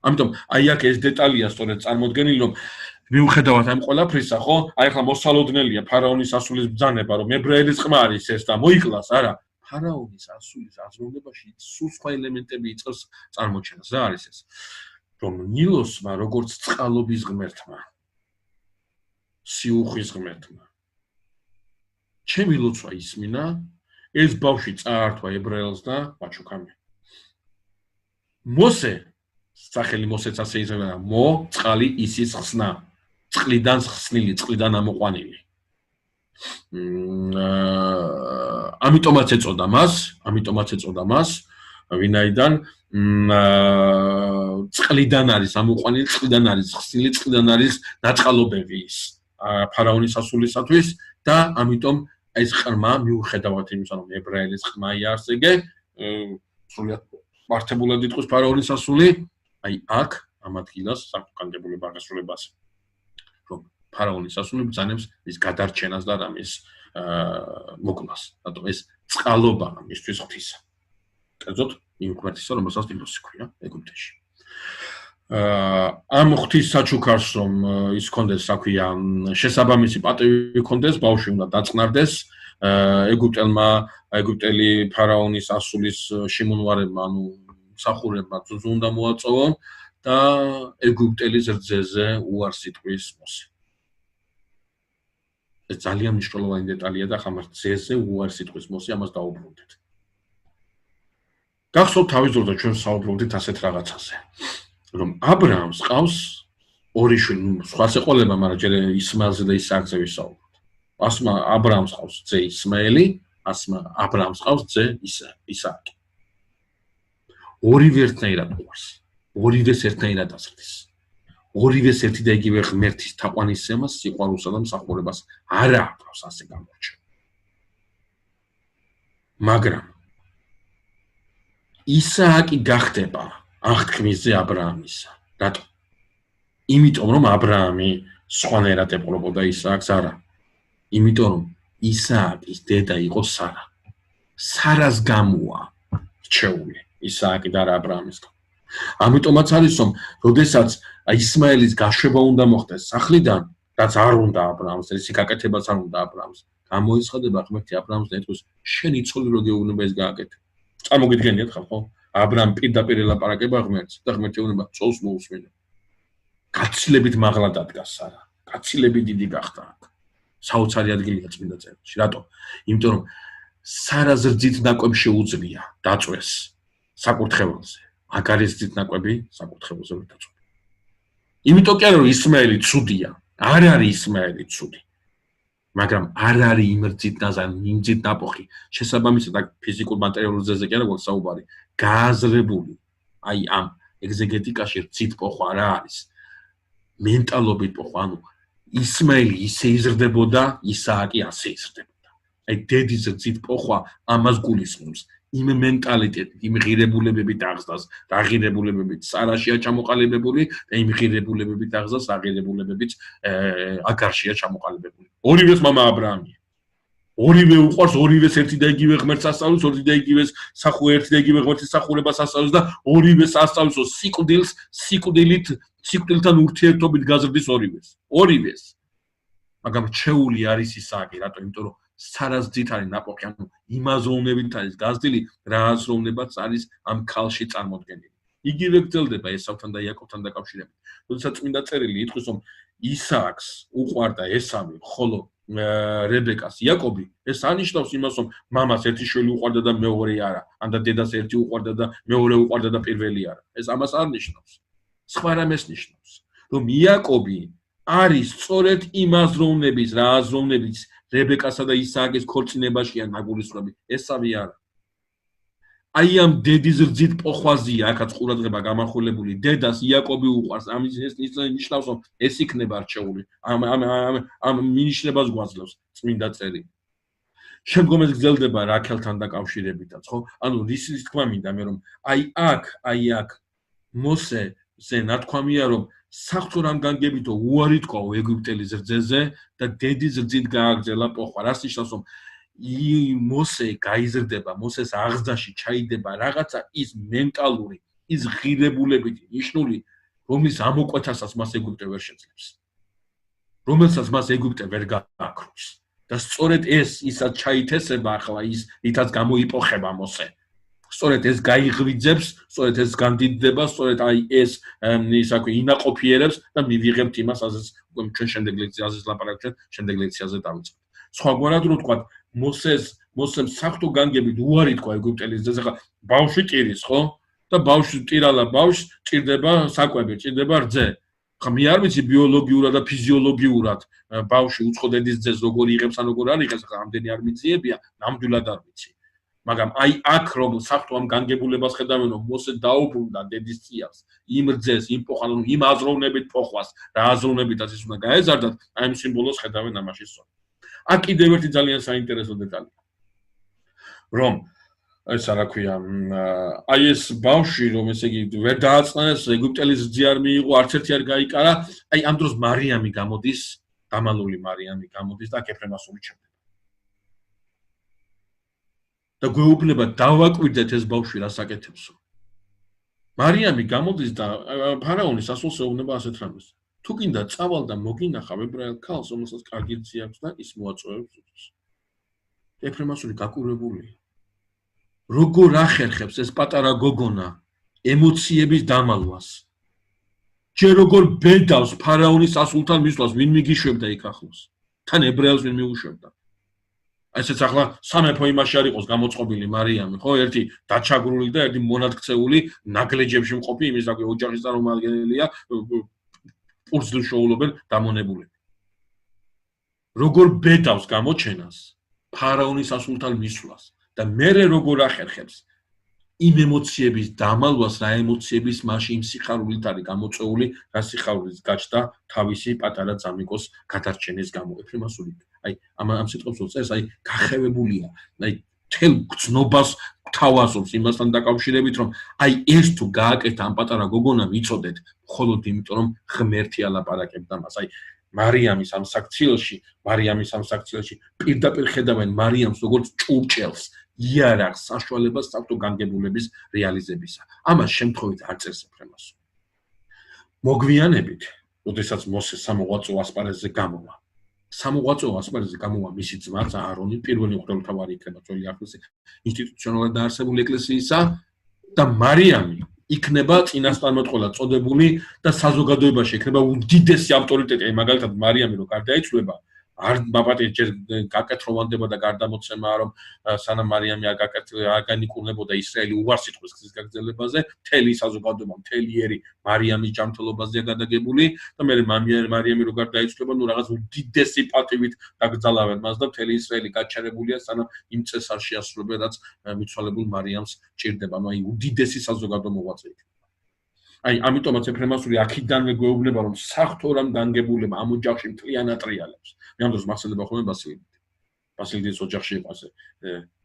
ამიტომ აი აქ ეს დეტალია სწორედ წარმოდგენილი, რომ მიუხედავად ამ ყველაფრისა, ხო? აი ახლა მოსალოდნელია ფარაონის ასულის ბრძანება, რომ ებრაელის ყმა არის ეს და მოიკლას, არა? ფარაონის ასულის აზროვნებაში სულ სხვა ელემენტები იწყებს წარმოჩენას. რა არის ეს? რომ ნილოსმა, როგორც წყალობის ღმერთმა, სიუხვის ღმერთმა, ჩემი ლოცვა ისმინა, ეს ბავშვი წაართვა ებრაელს და ვაჩუქამი. მოსე, სახელი მოსეც ასე იზრდება, წყალი ისის ხსნა. წყლიდან ხსნილი, წყლიდან ამოყვანილი. ამიტომაც ეწოდა მას, ვინაიდან წყლიდან არის ამოყვანილი, წყლიდან არის ხსნილი, წყლიდან არის დაწყალობები ის ფარაონის ასულისათვის და ამიტომ ეს ყრმა მიუხედავად იმისა, რომ ებრაელის ყმა იარსეგე, სრულიად მართებულად იტყვის ფარაონის ასული, აი აქ ამ ადგილას საკანდებულება აღესრულებას. რომ ფარაონის ასული ბრძანებს ის გადარჩენას და რამის მოკლას. რატომ ეს წყალობა მისთვის ღვთისა. კერძოდ იმ ღმერთისა, რომელსაც ნილოსი ქვია ეგვიპტეში. ამ ღვთის საჩუქარს რომ ის კონდეს, საქვია, შესაბამისი პატივი კონდეს, ბავშვი უნდა დაწყნარდეს, ეგვიპტელი ფარაონის ასულის შემონვარებმა, ანუ მსახურებმა ძუძუ უნდა მოაწოვონ და ეგვიპტელის რძეზე უარს იტყვის მოსე. ეს ძალიან მნიშვნელოვანი დეტალია და ხომ რძეზე უარს იტყვის მოსე, ამას დაუბრუნდეთ. გახსოვთ თავის დროზე ჩვენ საუბრობდით ასეთ რაღაცაზე, რომ აბრაამს ყავს ორი შვილი, სხვა ეყოლება, მაგრამ ჯერ ისმაელზე და ისააკზე ვისაუბროთ. აბრაამს ყავს ძე ისმაელი, აბრაამს ყავს ძე ისააკი. ორივე ერთნაირად უყურს. ორივეს ერთნაირად აზრდის. ორივეს ერთი და იგივე ღმერთის თაყვანისცემას, სიყვარულსა და მსახურებას არ აკრავს ასე გამორჩა. მაგრამ ისააკი გახდება აღთქმისზე აბრაამისა. რატო? იმიტომ რომ აბრაამი სხვანაირად ეპყრობოდა ისააკს, არა. იმიტომ რომ ისააკის დედა იყო სარა. სარას გამოა რჩეული ისააკი და აბრაამის. ამიტომაც არის რომ როდესაც ისმაელის გაშვება უნდა მოხდეს სახლიდან, რაც არ უნდა აბრაამს, ეს გაკეთებაც არ უნდა აბრაამს. გამოიცხადება ღმერთი აბრაამს და ეთქვის, შენი ცოლი რო გეუბნება ეს გააკეთე. წარმოგიდგენიათ ხო? აბრაამ პირდაპირ ელაპარაკება ღმერთს და ღმერთი ეუბნება წოლს მოусმინე. გაცილებით მაღლა დადგა სარა. გაცილებით დიდი გახდა აქ. საოცარი ადგილია წმინდა წერილში. რატო? იმიტომ რომ სარა ზრდით ნაკვები შეუძლია დაწვეს საკურთხეველზე. აგარის ზრდით ნაკვები საკურთხეველზე ვერ დაწვა. იმიტომ კი არა რომ ისმაელი ცუდია. არ არის ისმაელი ცუდი. მაგრამ არ არის იმ რძით ნაზან, იმ რძით ნაპოხი. შესაბამისად აქ ფიზიკურ მატერიალურ რძეზე კი არა გვაქვს საუბარი. გააზრებული. აი ამ ეგზეგეტიკაში რძით პოხვა რა არის? მენტალობით პოხვა, ანუ ისმაელი ისე იზრდებოდა, ისააკი ასე იზრდებოდა. აი დედის რძით პოხვა ამას გულისხმობს. იმ მენტალიტეტით, იმ ღირებულებებით აღზრდას, რა ღირებულებებით სარაშია ჩამოყალიბებული და იმ ღირებულებებით აღზრდას, რა ღირებულებებით აგარშია ჩამოყალიბებული. ორივეს მამა აბრაამია. ორივე უყვარს ორივეს ერთი და იგივე ღმერთს ასწავლის, ორი და იგივეს ერთი და იგივე ღმერთის სახურებას ასწავლის და ორივეს ასწავლისო სიკვდილთან ურთიერთობით გაზრდის ორივეს. მაგრამ რჩეული არის ისააკი, რატო? იმიტომ რომ სარაზდით არის ნაყოფი, ანუ იმ აზროვნებით არის გაზრდილი, რა აზროვნებაც არის ამ ქალში წარმოდგენილი. იგივე გრძელდება ესავთან და იაკობთან დაკავშირებით. როდესაც წმინდა წერილი იტყვის, რომ ისააკს უყვარდა ესავი, ხოლო რებეკას იაკობი, ეს ანიშნავს იმას, რომ მამას ერთი შვილი უყვარდა და მეორე არა, ან და დედას ერთი უყვარდა და მეორე უყვარდა და პირველი არა. ეს ამას არ ნიშნავს. სხვა რამეს ნიშნავს, რომ იაკობი არის სწორედ იმ აზროვნების, რა აზროვნების რებეკასა და ისააკის ქორწინებაშია ნაგულისხმები, ესავი არა. აი ამ დედის რძით პოხვაზია, აქაც ყურადღება გამახვილებული, დედას იაკობი უყვარს, ამის ეს ნიშნავს, რომ ეს იქნება რჩეული, ამ მინიშნებას გვაძლევს წმინდა წერილი. შემდგომ ეს გრძელდება რაქელთან დაკავშირებითაც, ხო? ანუ რის თქმა მინდა მე რომ აი აქ მოსეზე ნათქვამია, რომ საღვთო რამ განგებითო უარი თქვაო ეგვიპტელის რძეზე და დედის რძით გააგრძელა პოხვა. რას ნიშნავს, რომ მოსე გაიზრდება, მოსეს აღზრდაში ჩაიდება რაღაცა ის მენტალური, ის ღირებულებითი ნიშნული, რომლის ამოკვეთასაც მას ეგვიპტე ვერ შეძლებს. რომელსაც მას ეგვიპტე ვერ გააქროს. და სწორედ ისაც ჩაითესება ახლა ის, რითაც გამოიპოხება მოსე. სწორედ ეს გაიღვიძებს, სწორედ ეს განდიდდება, სწორედ აი ეს ინაყოფიერებს და მივიღებთ იმას, ასეც ჩვენ შემდეგ ლექციაზე ლაპარაკობთ, შემდეგ ლექციაზე დავიწყებთ. სხვაგვარად რო ვთქვათ, მოსემ საღვთო განგებით უარი თქვა ეგვიპტელის რძეზე, ხა ბავშვი ტირის, ხო? და ბავშვი ტირალა ბავშვს, ჭირდება საკვები, ჭირდება რძე. ხა მე არ ვიცი ბიოლოგიურად და ფიზიოლოგიურად ბავშვი უცხო დედის რძეს როგორ იღებს ან როგორ არ იღებს, ხა ამდენი არ მიძიებია, ნამდვილად არ ვიცი. მაგრამ აი აქ რომ საღვთო ამ განგებულებას ხედავენ, რომ მოსე დაუბრუნდა დედის წიაღს, იმ რძეს, იმ პოხას, იმ აზროვნებით პოხვას, რა აზროვნებითაც ის უნდა გაეზარდათ, აი ამ სიმბოლოს ხედავენ ამაში სწორ. აქ კიდევ ერთი ძალიან საინტერესო დეტალია. რომ ეს რა ქვია, აი ეს ბავშვი, რომ ესე იგი ვერ დააწყნეს, ეგვიპტელის რძე არ მიიღო, არც ერთი არ გაიკარა, აი ამ დროს მარიამი გამოდის, დამალული მარიამი გამოდის და ეფრემასული ჩნდება. და გვეუბნება დავაკვირდეთ ეს ბავშვი რას აკეთებსო. მარიამი გამოდის და ფარაონის ასულს ეუბნება ასეთ რამეს. თუ გინდა წავალ და მოგინახავ ებრაელ ქალს, რომელსაც კარგი რძე აქვს და ის მოაწოვებს უძს. ეფრემასული გაკვირვებულია. როგორ ახერხებს ეს პატარა გოგონა ემოციების დამალვას. ჯერ როგორ ბედავს ფარაონის ასულთან მისვლას, ვინ მიგიშვებდა იქ ახლოს. თან ებრაელს ვინ მიუშვებდა. ესეც ახლა სამეფო იმაში არ იყოს გამოწყობილი მარიამი, ხო? ერთი დაჩაგრული და ერთი მონათქცეული ნაგლეჯებში მყოფი, იმის რა ქვია, ოჯახის წარმომადგენელია, პურსლს შოულობენ დამონებულები. როგორ ბედავს გამოჩენას ფარაონის ასულთან მისვლას და მერე როგორ ახერხებს იმ ემოციების დამალვას, რა ემოციების მასში იმ სიხარულით არის გამოწეული, რა სიხარულიც გაჩნდა თავისი პატარა ძამიკოს გადარჩენის გამო. ეფრემასული აი ამ სიტყვებს უწერს, აი გახევებულია, აი თელ გწნობას თავაზობს იმასთან დაკავშირებით, რომ აი ეს თუ გააკეთა ამ პატარა გოგონამ იცოდეთ, მხოლოდ იმიტომ რომ ღმერთი ალაპარაკებდა მას. აი მარიამის ამ საქციელში პირდაპირ ხედავენ მარიამს როგორც ჭურჭელს, იარაღს, საშუალებას საღვთო განგებულების რეალიზებისა. ამას შემთხვევით არ წერს ეფრემასული. მოგვიანებით, როდესაც მოსე სამოღვაწო ასპარეზზე გამოვა, მისი ძმაც აარონი, პირველი მღვდელმთავარი იქნება ძველი ახლის ინსტიტუციონალურად დაარსებული ეკლესიისა და მარიამი იქნება წინასწარმეტყველად წოდებული და საზოგადოებაში იქნება უდიდესი ავტორიტეტი. აი მაგალითად მარიამი რო გარდაიცვლება, არ ბაბატი ჯერ გაკეთროვანდება და გარდამოცემა რომ სანამ მარიამი არ განიკურნებოდა ისრაელი უარს იტყვის გზის გაგრძელებაზე, მთელი საზოგადოება, მთელი ერი მარიამის ჯანმრთელობაზეა გადაგებული და მე მარიამი რო გარდაიცვლება, ნუ რაღაც უდიდესი პატივით დაკრძალავენ მას და მთელი ისრაელი გაჩერებულია სანამ იმ წესს არ შეასრულებენ, რაც მიცვალებულ მარიამს ჭირდება. ნუ აი უდიდესი საზოგადო მოღვაწე იქნება. აი ამიტომაც ეფრემასული აქიდანვე გვეუბნება, რომ საღვთო რამ განგებულება ამ ოჯახში მთლიანად ტრიალებს. მე ამ დროს მახსენდება ხოლმე ბასილდის ოჯახში იყო ასე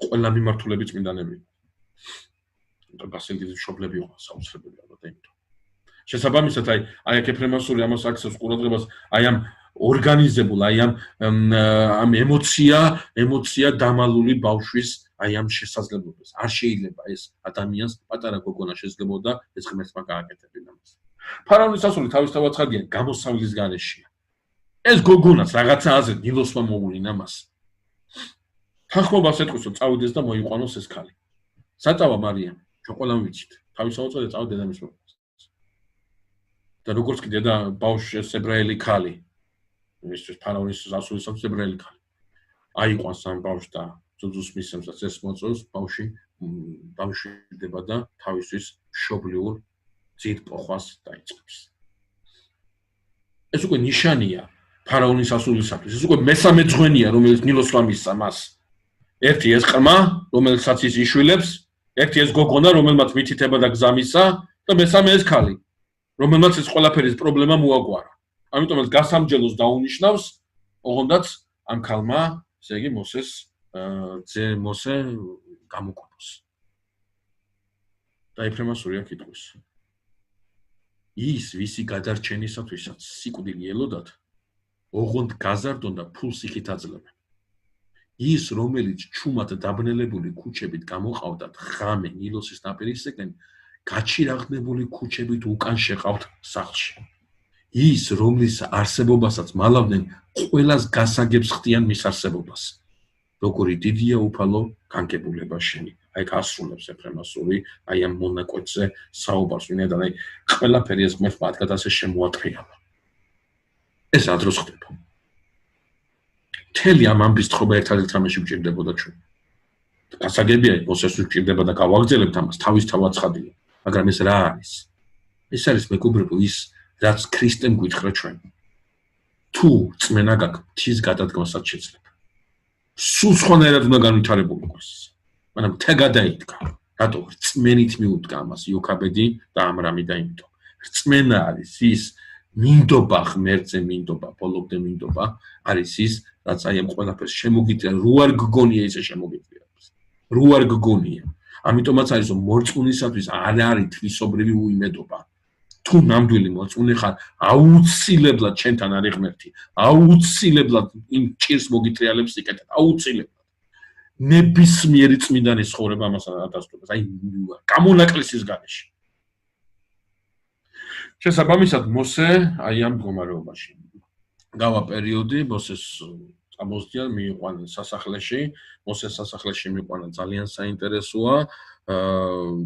ყველა მიმართულებით წმინდანები. ბასილდის მშობლები იყო საოცრებელი ალბათ იმიტომ. შესაბამისად აი აქ ეფრემასული ამას აქცევს ყურადღებას, აი ამ ორგანიზებულ აი ამ ემოცია დამალული ბავშვის აი ამ შესაძლებლობას. არ შეიძლება ეს ადამიანს პატარა გოგონა შეძლებოდა ეს ღმერთმა გააკეთებინა მას. ფარაონის ასული თავისთავად ცხადია გამოსავლის გარეშეა. ეს გოგონაც რაღაცა აზრით ნილოსმა მოუვლინა მას. თანხმობას ეტყვის რომ წავიდეს და მოიყვანოს ეს ქალი. საწავა მარიამ, ჩვენ ყველამ ვიცით. თავისთავად წავიდა წავა დედამის მოკვლას. და როგორც კი დედა ბავშვი ეს ებრაელი ქალი მისთვის ფარაონის ასულისათვის ებრაელი ქალი. აიყვანს ამ ბავშვს და ძუძუს მისცემს და წესს მოწევს, ბავშვი დამშვიდება და თავისთვის მშობლიურ ძირ პოხვას დაიწყებს. ეს უკვე ნიშანია ფარაონის ასულისათვის. ეს უკვე მესამე ძღვენია, რომელიც ნილოსმა მისცა მას. ერთი ეს ყრმა, რომელსაც ის იშვილებს, ერთი ეს გოგონა, რომელმაც მითითება და გზა მისცა და მესამე ეს ქალი, რომელმაც ეს ყველაფერის პრობლემა მოაგვარა. ამიტომ ეს გასამჯელოს დაუნიშნავს, ოღონდაც ამ ქალმა, ესე იგი მოსე გამოკვეთოს. და ეფრემასურია კითხვის. ის ვისი გადარჩენისათვისაც სიკვდილი ელოდათ, ოღონდ გაზარდონ და ფულს იქით აძლევენ. ის, რომელიც ჩუმად დაბნელებული ქუჩებით გამოყავდათ ღამე ნილოსის ნაპირისაკენ, გაჩირაღდნებული ქუჩებით უკან შეყავთ სახლში. ის, რომლის არსებობასაც მალავდნენ, ყველას გასაგებს ხდიან მის არსებობას. როგორი დიდია უფალო განკებულება შენი. აი გასრულებს ეფრემასური, აი ამ მონაკვეთზე საუბარს, ვინაიდან აი ყველაფერი ეს ღმერთმა ადგადასე შემოატრიალა. ეს რა დროს ხდება? მთელი ამ ამბის თხრობა ერთადერთ რამეში გვჭირდებოდა ჩვენ. გასაგებია, მოსეს გვჭირდება და გავაგრძელებთ ამას, თავისთავად ცხადია. მაგრამ ეს რა არის? ეს არის მეგობრებო ის, რაც ქრისტემ გვითხრა ჩვენ. თუ წმენა გაქვს, მთის გადადგმასაც შეძლებ. სულ სხვანაირად უნდა განვითარებული იყოს. მაგრამ თა გადაიდგა. რატო? რწმენით მიუდგა ამას იოქაბედი და ამრამი და იმიტომ. რწმენა არის ის მინდობა ღმერთზე მინდობა, ბოლომდე მინდობა არის ის, რაც აი ამ ყველაფერს შემოგიწია, რო არ გგონია ისე შემოგიწია. რო არ გგონია. ამიტომაც არის რომ მორწმუნისათვის არ არის თვისობრივი უიმედობა. თუ ნამდვილი მორწმუნე ხარ, აუცილებლად ჩვენთან არის ღმერთი. აუცილებლად იმ ჭირს მოგიტრიალებს სიკეთე, აუცილებლად. ნებისმიერი წმინდანის ცხოვრება ამას ადასტურებს. აი გამონაკლისის გარეშე. შესაბამისად მოსე აი ამ მდგომარეობაში. გავა პერიოდი მოსეს წამოსდიან მიიყვანენ სასახლეში. მოსეს სასახლეში მიიყვანა ძალიან საინტერესოა.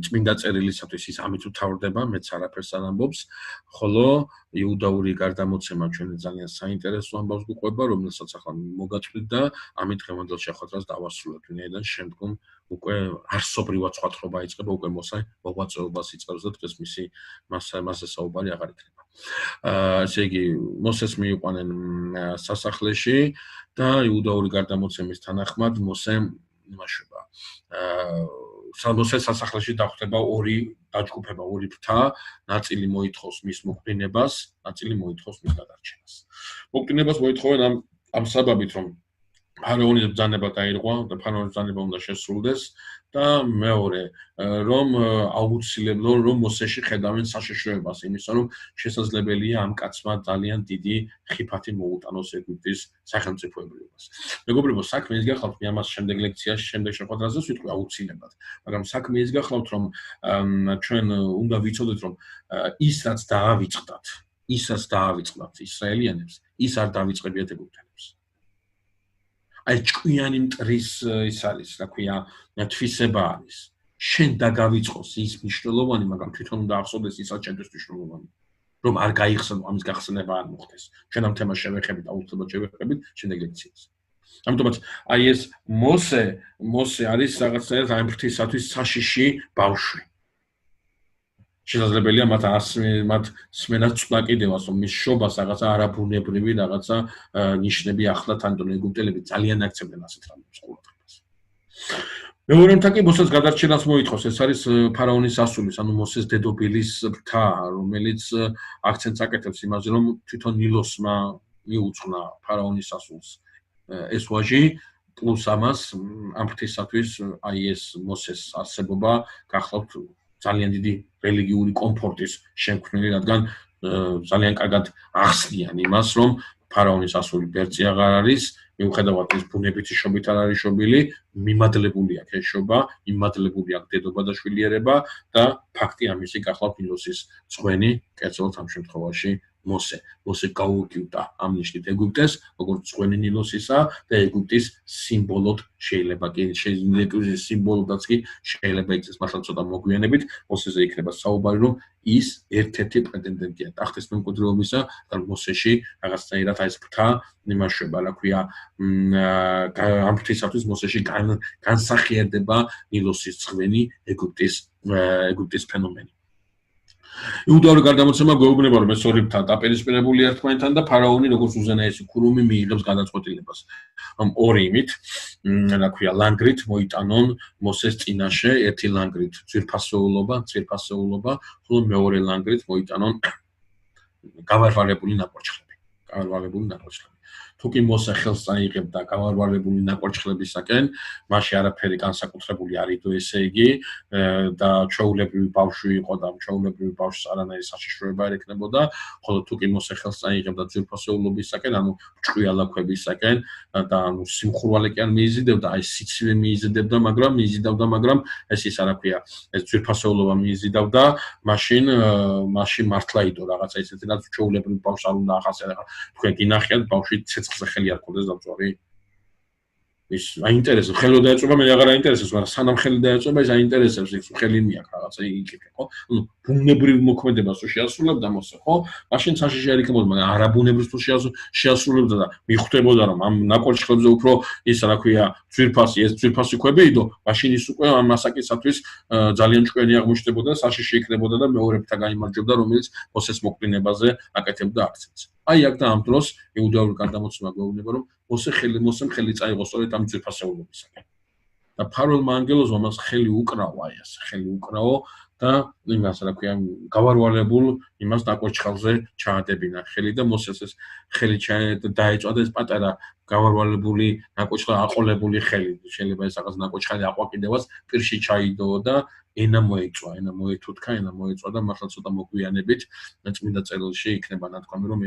წმინდა წერილისათვის ის ამით უთავრდება, მეც არაფერს არ ამბობს, ხოლო იუდაური გარდამოცემა ჩვენ ძალიან საინტერესო ამბავს გვიყვება, რომელსაც ახლა მოგაწვით და ამით დღევანდელ შეხვედრას დავასრულებთ, ვინაიდან შემდგომ უკვე არსობრივად სხვა თხრობა იწყება, უკვე მოსე მოღვაწეობას იწყებს და დღეს მასზე საუბარი აღარ იქნება. ესე იგი, მოსეს მიიყვანენ სასახლეში და იუდაური გარდამოცემის თანახმად მოსე იმაშება. მოსეს სასახლეში დახვდება ორი დაჯგუფება, ორი ფრთა, ნაწილი მოითხოვს მის მოკვდინებას, ნაწილი მოითხოვს მის გადარჩენას. მოკვდინებას მოითხოვენ ამ საბაბით, რომ ფარაონის ბრძანება დაირღვა და ფარაონის ბრძანება უნდა შესრულდეს და მეორე, რომ აუცილებლად რომ მოსეში ხედავენ საშიშროებას იმისა, რომ შესაძლებელია ამ კაცმა ძალიან დიდი ხიფათი მოუტანოს ეგვიპტის სახელმწიფოებრიობას. მეგობრებო, საქმე ის გახლავთ, მე ამას შემდეგ ლექციაში, შემდეგ შეხვედრაზე ვიტყვი აუცილებლად, მაგრამ საქმე ის გახლავთ, რომ ჩვენ უნდა ვიცოდეთ, რომ ის რაც დაავიწყდათ, ისრაელიანებს, ის არ დავიწყებიათ ეგვიპტელებს. აი ჭკვიანი მტრის ის არის, რა ქვია, თვისება არის. შენ დაგავიწყოს ის მნიშვნელოვანი, მაგრამ თვითონ უნდა ახსოვდეს ისაც ჩემთვის მნიშვნელოვანი. რომ არ გაიხსენო, ამის გახსენება არ მოხდეს. ჩვენ ამ თემას შევეხებით, აუცილებლად შევეხებით შემდეგ ლექციაზე. ამიტომაც აი ეს მოსე არის რაღაცნაირად აი ფრთისათვის საშიში ბავშვი. შესაძლებელია მათ სმენას წვლა კიდევაც, რომ მის შობას რაღაცა არაბუნებრივი რაღაცა ნიშნები ახლათ, ანუ ეგვიპტელები ძალიან აქცევდნენ ასეთ რამებს ყურადღებას. მეორემთან კი მოსეს გადარჩენას მოითხოვს, ეს არის ფარაონის ასულის, ანუ მოსეს დედობილის ფრთა, რომელიც აქცენტს აკეთებს იმაზე, რომ თვითონ ნილოსმა მიუძღვნა ფარაონის ასულს ეს ვაჟი, პლუს ამას ამ ფრთისათვის აი ეს მოსეს არსებობა გახლავთ ძალიან დიდი რელიგიური კომფორტის შემქმნელი, რადგან ძალიან კარგად ახსნიან იმას, რომ ფარაონის ასული ბერწი აღარ არის, მიუხედავად ის ბუნებითი შობით არ არის შობილი, მიმადლებული აქვს ეს შობა, მიმადლებული აქვს დედობა და შვილიერება და ფაქტი ამისი გახლავთ ნილოსის წვენი, კერძოდ ამ შემთხვევაში მოსე. მოსე გაუგივდა ამ ნიშნით ეგვიპტეს, როგორც წვენი ნილოსისა და ეგვიპტის სიმბოლოდ შეიძლება კი შეიძლება სიმბოლოდაც კი შეიძლება იქცეს მართლა ცოტა მოგვიანებით, მოსეზე იქნება საუბარი, რომ ის ერთ-ერთი პრეტენდენტია ტახტის მემკვიდრეობისა და მოსეში რაღაცნაირად ეს ფრთა იმაშება, რა ქვია, ამ ფრთისათვის მოსეში განსახიერდება ნილოსის წვენი ეგვიპტის ფენომენი. იუდაური გარდამოცემა გვეუბნება, რომ ეს ორი ფრთა დაპირისპირებული ერთმანეთთან და ფარაონი, როგორც უზენაესი ქურუმი, მიიღებს გადაწყვეტილებას. რომ ორი იმით, რა ქვია, ლანგრით მოიტანონ მოსეს წინაშე, ერთი ლანგრით ძვირფასეულობა, ხოლო მეორე ლანგრით მოიტანონ გავარვარებული ნაკვარჩხლები. თუ კი მოსე ხელს წაიღებდა გავარვარებული ნაკვარჩხლებისაკენ, მაშინ არაფერი განსაკუთრებული არ იდო, ესე იგი, და ჩვეულებრივი ბავშვი იყო და ჩვეულებრივი ბავშვს არანაირი საშიშროება არ ექნებოდა, ხოლო თუ კი მოსე ხელს წაიღებდა ძვირფასეულობისაკენ, ანუ ჭკვიალაქვებისაკენ და ანუ სიმხურვალე კი არ მიიზიდავდა, აი სიცივე მიიზიდავდა, მაგრამ ეს ის არა ქვია, ეს ძვირფასეულობა მიიზიდავდა, მაშინ მართლა იდო რაღაცა ისეთი, რაც ჩვეულებრივი ბავშვს არ უნდა ახასიათებდა. თქვენ გინახიათ ბავშვი ცეცხლზე ხელი არ ქონდეს დამწვარი. ის აინტერესებს, ხელი დაეწובה, მე აღარ აინტერესებს, მაგრამ სანამ ხელი დაეწובה, ის აინტერესებს, ის ხელი მიაქვს რაღაცა იქნება, ხო? ანუ ბუნებრივ მოქმედებას თუ შეასრულებდა მოსე, ხო? მაშინ საშიში არ იქნებოდა, მაგრამ არაბუნებრივს თუ შეასრულებდა და მიხვდებოდა, რომ ამ ნაკვარჩხლებზე უფრო ის, რა ქვია, ძვირფასი ქვები იდო, მაშინ ის უკვე ამ მასაკისათვის ძალიან ჭკვიანი აღმოჩნდებოდა, საშიში იქნებოდა და მეორე ფრთა გაიმარჯვებდა, რომელიც მოსეს მოკლინებაზე აკეთებდა აქცენტს. აი აქ და ამ დროს იუდაური გარდამოცემა გვეუბნება, რომ მოსემ ხელი წაიღო სწორედ ამ ძვირფასეულობისაკენ. და ფარველმა ანგელოზმა მას ხელი უკრავო და იმას, რა ქვია, გავარვალებულ იმას ნაკვარჩხალზე ჩაადებინა ხელი და მოსეს ეს ხელი დაეწვა და ეს პატარა გავარვალებული ნაკვარჩხალი აყოლებული ხელი, შეიძლება ეს რაღაც ნაკვარჩხალი აყვაკიდევას პირში ჩაიდო და ენა მოეწვა და მართლა ცოტა მოგვიანებით წმინდა წერილში იქნება ნათქვამი, რომ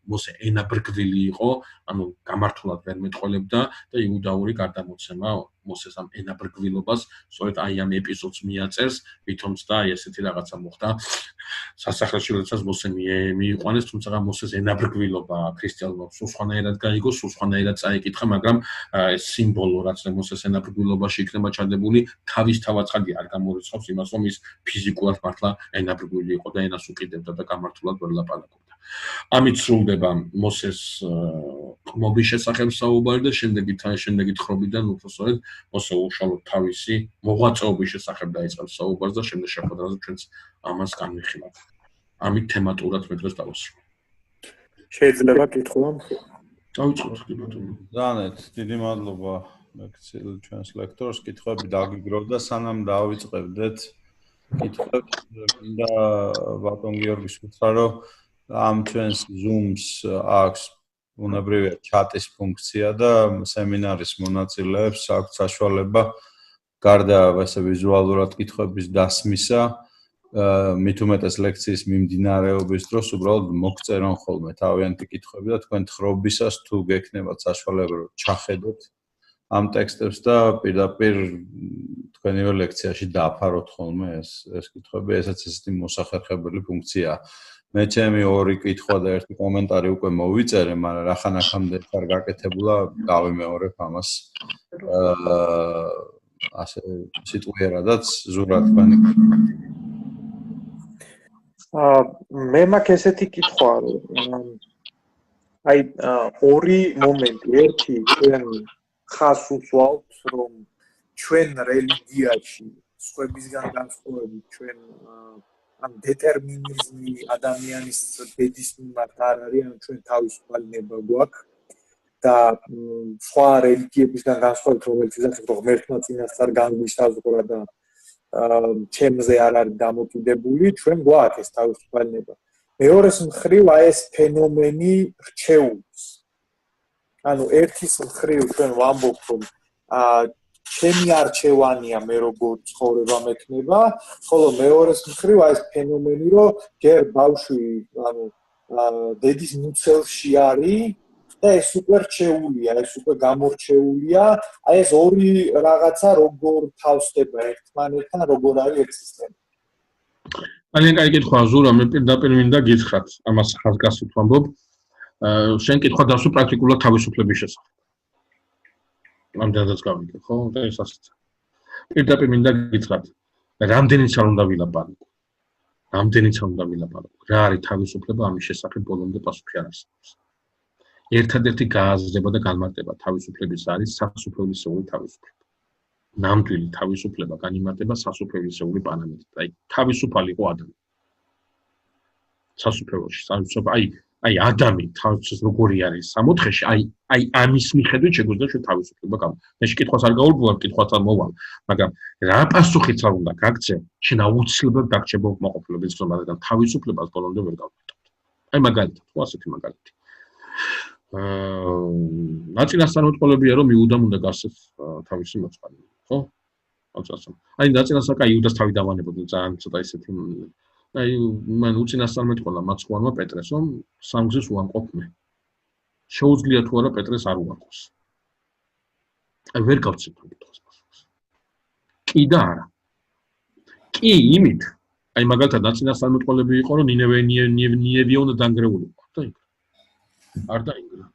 მოსე ენა ბრგვილი იყო, ანუ გამართულად ვერ მეტყოლებდა და იუდაური გარდამოცემა მოსეს ამ ენა ბრგვილობას სწორედ აი ამ ეპიზოდს მიაწერს, ვითომც და აი ესეთი რაღაცა მოხდა სასახლეში, როდესაც მოსე მიიყვანეს, თუმცა მოსეს ენა ბრგვილობა ქრისტიანობა სულ სხვანაირად გაიგო, სულ სხვანაირად წაიკითხა, მაგრამ ეს სიმბოლო, რაც მოსეს ენა ბრგვილობაში იქნება ჩადებული, თავისთავად ხარდი არ გამორიცხავს იმას, რომ ის ფიზიკურად მართლა ენა ბრგვილი იყო და ენას უკიდებდა და გამართულად ვერ ლაპარაკობდა. ამით სრულდება მოსეს ყმობის შესახებ საუბარი და შემდეგი თხრობიდან უბრალოდ მოსე უშუალოდ თავისი მოღვაწეობის შესახებ დაიწყებს საუბარს და შემდეგ შეხვედრაზე ჩვენც ამას განვიხილავთ. ამით თემატურად მე დღეს დავასრულე. შეიძლება კითხვა? დავიწყოთ კი ბატონო. ძალიან დიდი მადლობა ჩვენს ლექტორს, კითხვები დაგიგროვდა, სანამ დავიწყებდეთ კითხვებს, მინდა ბატონ გიორგის უთხრა, რომ ამ ჩვენს Zoom-ს აქვს უნებრივია ჩატის ფუნქცია და სემინარის მონაწილეებს აქვს საშუალება გარდა ესე ვიზუალურად კითხვების დასმისა, მით უმეტეს ლექციის მიმდინარეობის დროს უბრალოდ მოგწერონ ხოლმე თავიანთი კითხვები და თქვენ თხრობისას თუ გექნებათ საშუალება რომ ჩახედოთ ამ ტექსტებს და პირდაპირ თქვენივე ლექციაში დააფაროთ ხოლმე ეს კითხვები, ესაც ესეთი მოსახერხებელი ფუნქციაა. მე ჩემი ორი კითხვა და ერთი კომენტარი უკვე მოვიწერე, მაგრამ რახანახამდე არ გაკეთებულა, გავიმეორებ ამას. ასე სიტყვიერადაც ზურად თქვენი. მე მაქვს ესეთი კითხვა, აი ორი მომენტი, ერთი ჩვენ ხას უსვავთ, რომ ჩვენ რელიგიაში სხვებისგან განსხვავებით ჩვენ ამ დეტერმინიზმი ადამიანის ბედის მიმართ არ არის, ან ჩვენ თავისუფალი ნება გვაქვს და სხვა რელიგიებისგან განსხვავებით, რომელიც ისახებ, რომ ღმერთმა წინასწარ განგვისაზღვრა და ჩემზე არ არის დამოკიდებული, ჩვენ გვაქვს ეს თავისუფალი ნება. მეორეს მხრივ აი ეს ფენომენი რჩეულს. ანუ ერთის მხრივ ჩვენ ვამბობთ, რომ ჩემი არჩევანია მე როგორ ცხოვრება მექნება, ხოლო მეორეს მხრივ აი ეს ფენომენი, რომ ჯერ ბავშვი, ანუ დედის მუცელში არის, და ეს უკვე რჩეულია, ეს უკვე გამორჩეულია, აი ეს ორი რაღაცა როგორ თავსდება ერთმანეთთან, როგორ არის ერთ სისტემა. ძალიან კაი კითხვა ზურა, მე პირდაპირ მინდა გითხრათ, ამას ხაზგასმით ვამბობ. შენ კითხვა დასვი პრაქტიკულად თავისუფლების შესახებ. ამდენადაც გავიგე, ხო? და ეს ასეც. პირდაპირ მინდა გითხრათ, რამდენიც არ უნდა ვილაპარაკო. რამდენიც არ უნდა ვილაპარაკო. რა არის თავისუფლება ამის შესახებ ბოლომდე პასუხი არ არსებობს. ერთადერთი გააზრება და განმარტება თავისუფლების არის სასუფეველისეული თავისუფლება. ნამდვილი თავისუფლება განიმარტება სასუფეველისეული პარამეტრით. აი, თავისუფალი იყო ადამიანი. სასუფეველში, აი ადამი თავის როგორი არის სამოთხეში, აი ამის მიხედვით შეგვიძლია ჩვენ თავისუფლება გავაკეთოთ. მე შეკითხვას არ გაურბუარ, კითხვას არ მოვალ, მაგრამ რა პასუხიც არ უნდა გაგცე, შენ აუცილებლად დაგჭირება უკმაყოფილების ზონა და თავისუფლებას ბოლომდე ვერ გავაკეთოთ. აი მაგალითად, ხო ასეთი მაგალითი. ნაწილასწარმეტყველებია რომ იუდამ უნდა გასცეს თავისი მოწყალე, ხო? აი ნაწილასაკა იუდას თავი დავანებოდნენ ძალიან ცოტა ისეთი აი მან უწინასწარმეტყველა მაცხვარმა პეტრეს რომ სამგზის უამყოფ მე. შეუძლია თუ არა პეტრეს არ უარყოს. აი ვერ გავცეთ რომ კითხოს პასუხს. კი და არა. კი იმით აი მაგალითად ნაწილასწარმეტყველები იყო რომ ნინევია უნდა დანგრეულიყო. არ დაინგრა.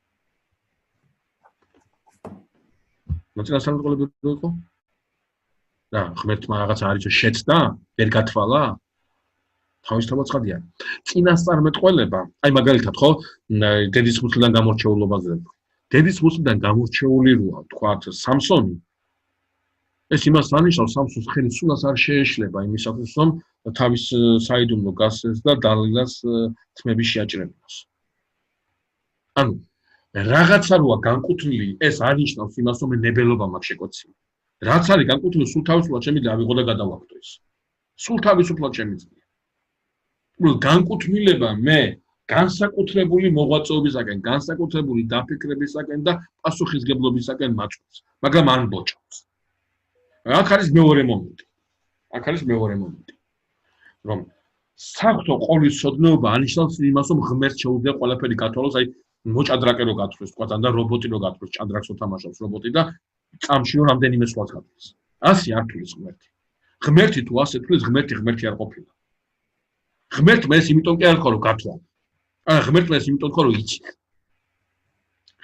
ნაწილასწარმეტყველები რო იყო? რა, ღმერთმა რაღაც არის შეცდა, ვერ გათვალა? თავისთავად ცხადია. წინასწარმეტყველება, აი მაგალითად ხო, დედის მუცლიდან გამორჩეულობაზე. დედის მუცლიდან გამორჩეული როა, თქვათ, სამსონი. ეს იმას ანიშნავს, სამსონს ხელი სულაც არ შეეშლება იმისათვის, რომ თავის საიდუმლო გასცეს და დალილას თმები შეაჭრებინოს. ანუ რაღაცა როა განკუთვნილი, ეს ანიშნავს იმას, რომ მე ნებელობა მაქვს შეკოცილი. რაც არის განკუთვნილი, სულ თავისუფლად შემიძლია ავიღო და გადავაგდო ეს. სულ თავისუფლად შემიძლია. განკუთვნილება მე განსაკუთრებული მოღვაწეობისაკენ, განსაკუთრებული დაფიქრებისაკენ და პასუხისგებლობისაკენ მაწყობს, მაგრამ არ მბოჭავს. აქ არის მეორე მომენტი. რომ საფრთხო ყოლის სოდნეობა ანიშნავს იმას, რომ ღმერთს შეუძლია ყველაფერი გათვალოს, აი მოჭადრაკე რო გათვლეს, თქვა და რობოტი რო გათვლეს, ჭადრაკს უთამაშობს რობოტი და წამში რო რამდენიმე სხვას გათვლეს. ასე არ თulis ღმერთი. ღმერთი თუ ასე თulis, ღმერთი არ ყოფილა. ღმერთმა ეს იმიტომ კი არ ხო რომ გათვალა. ღმერთმა ეს იმიტომ ხო რომ იცი.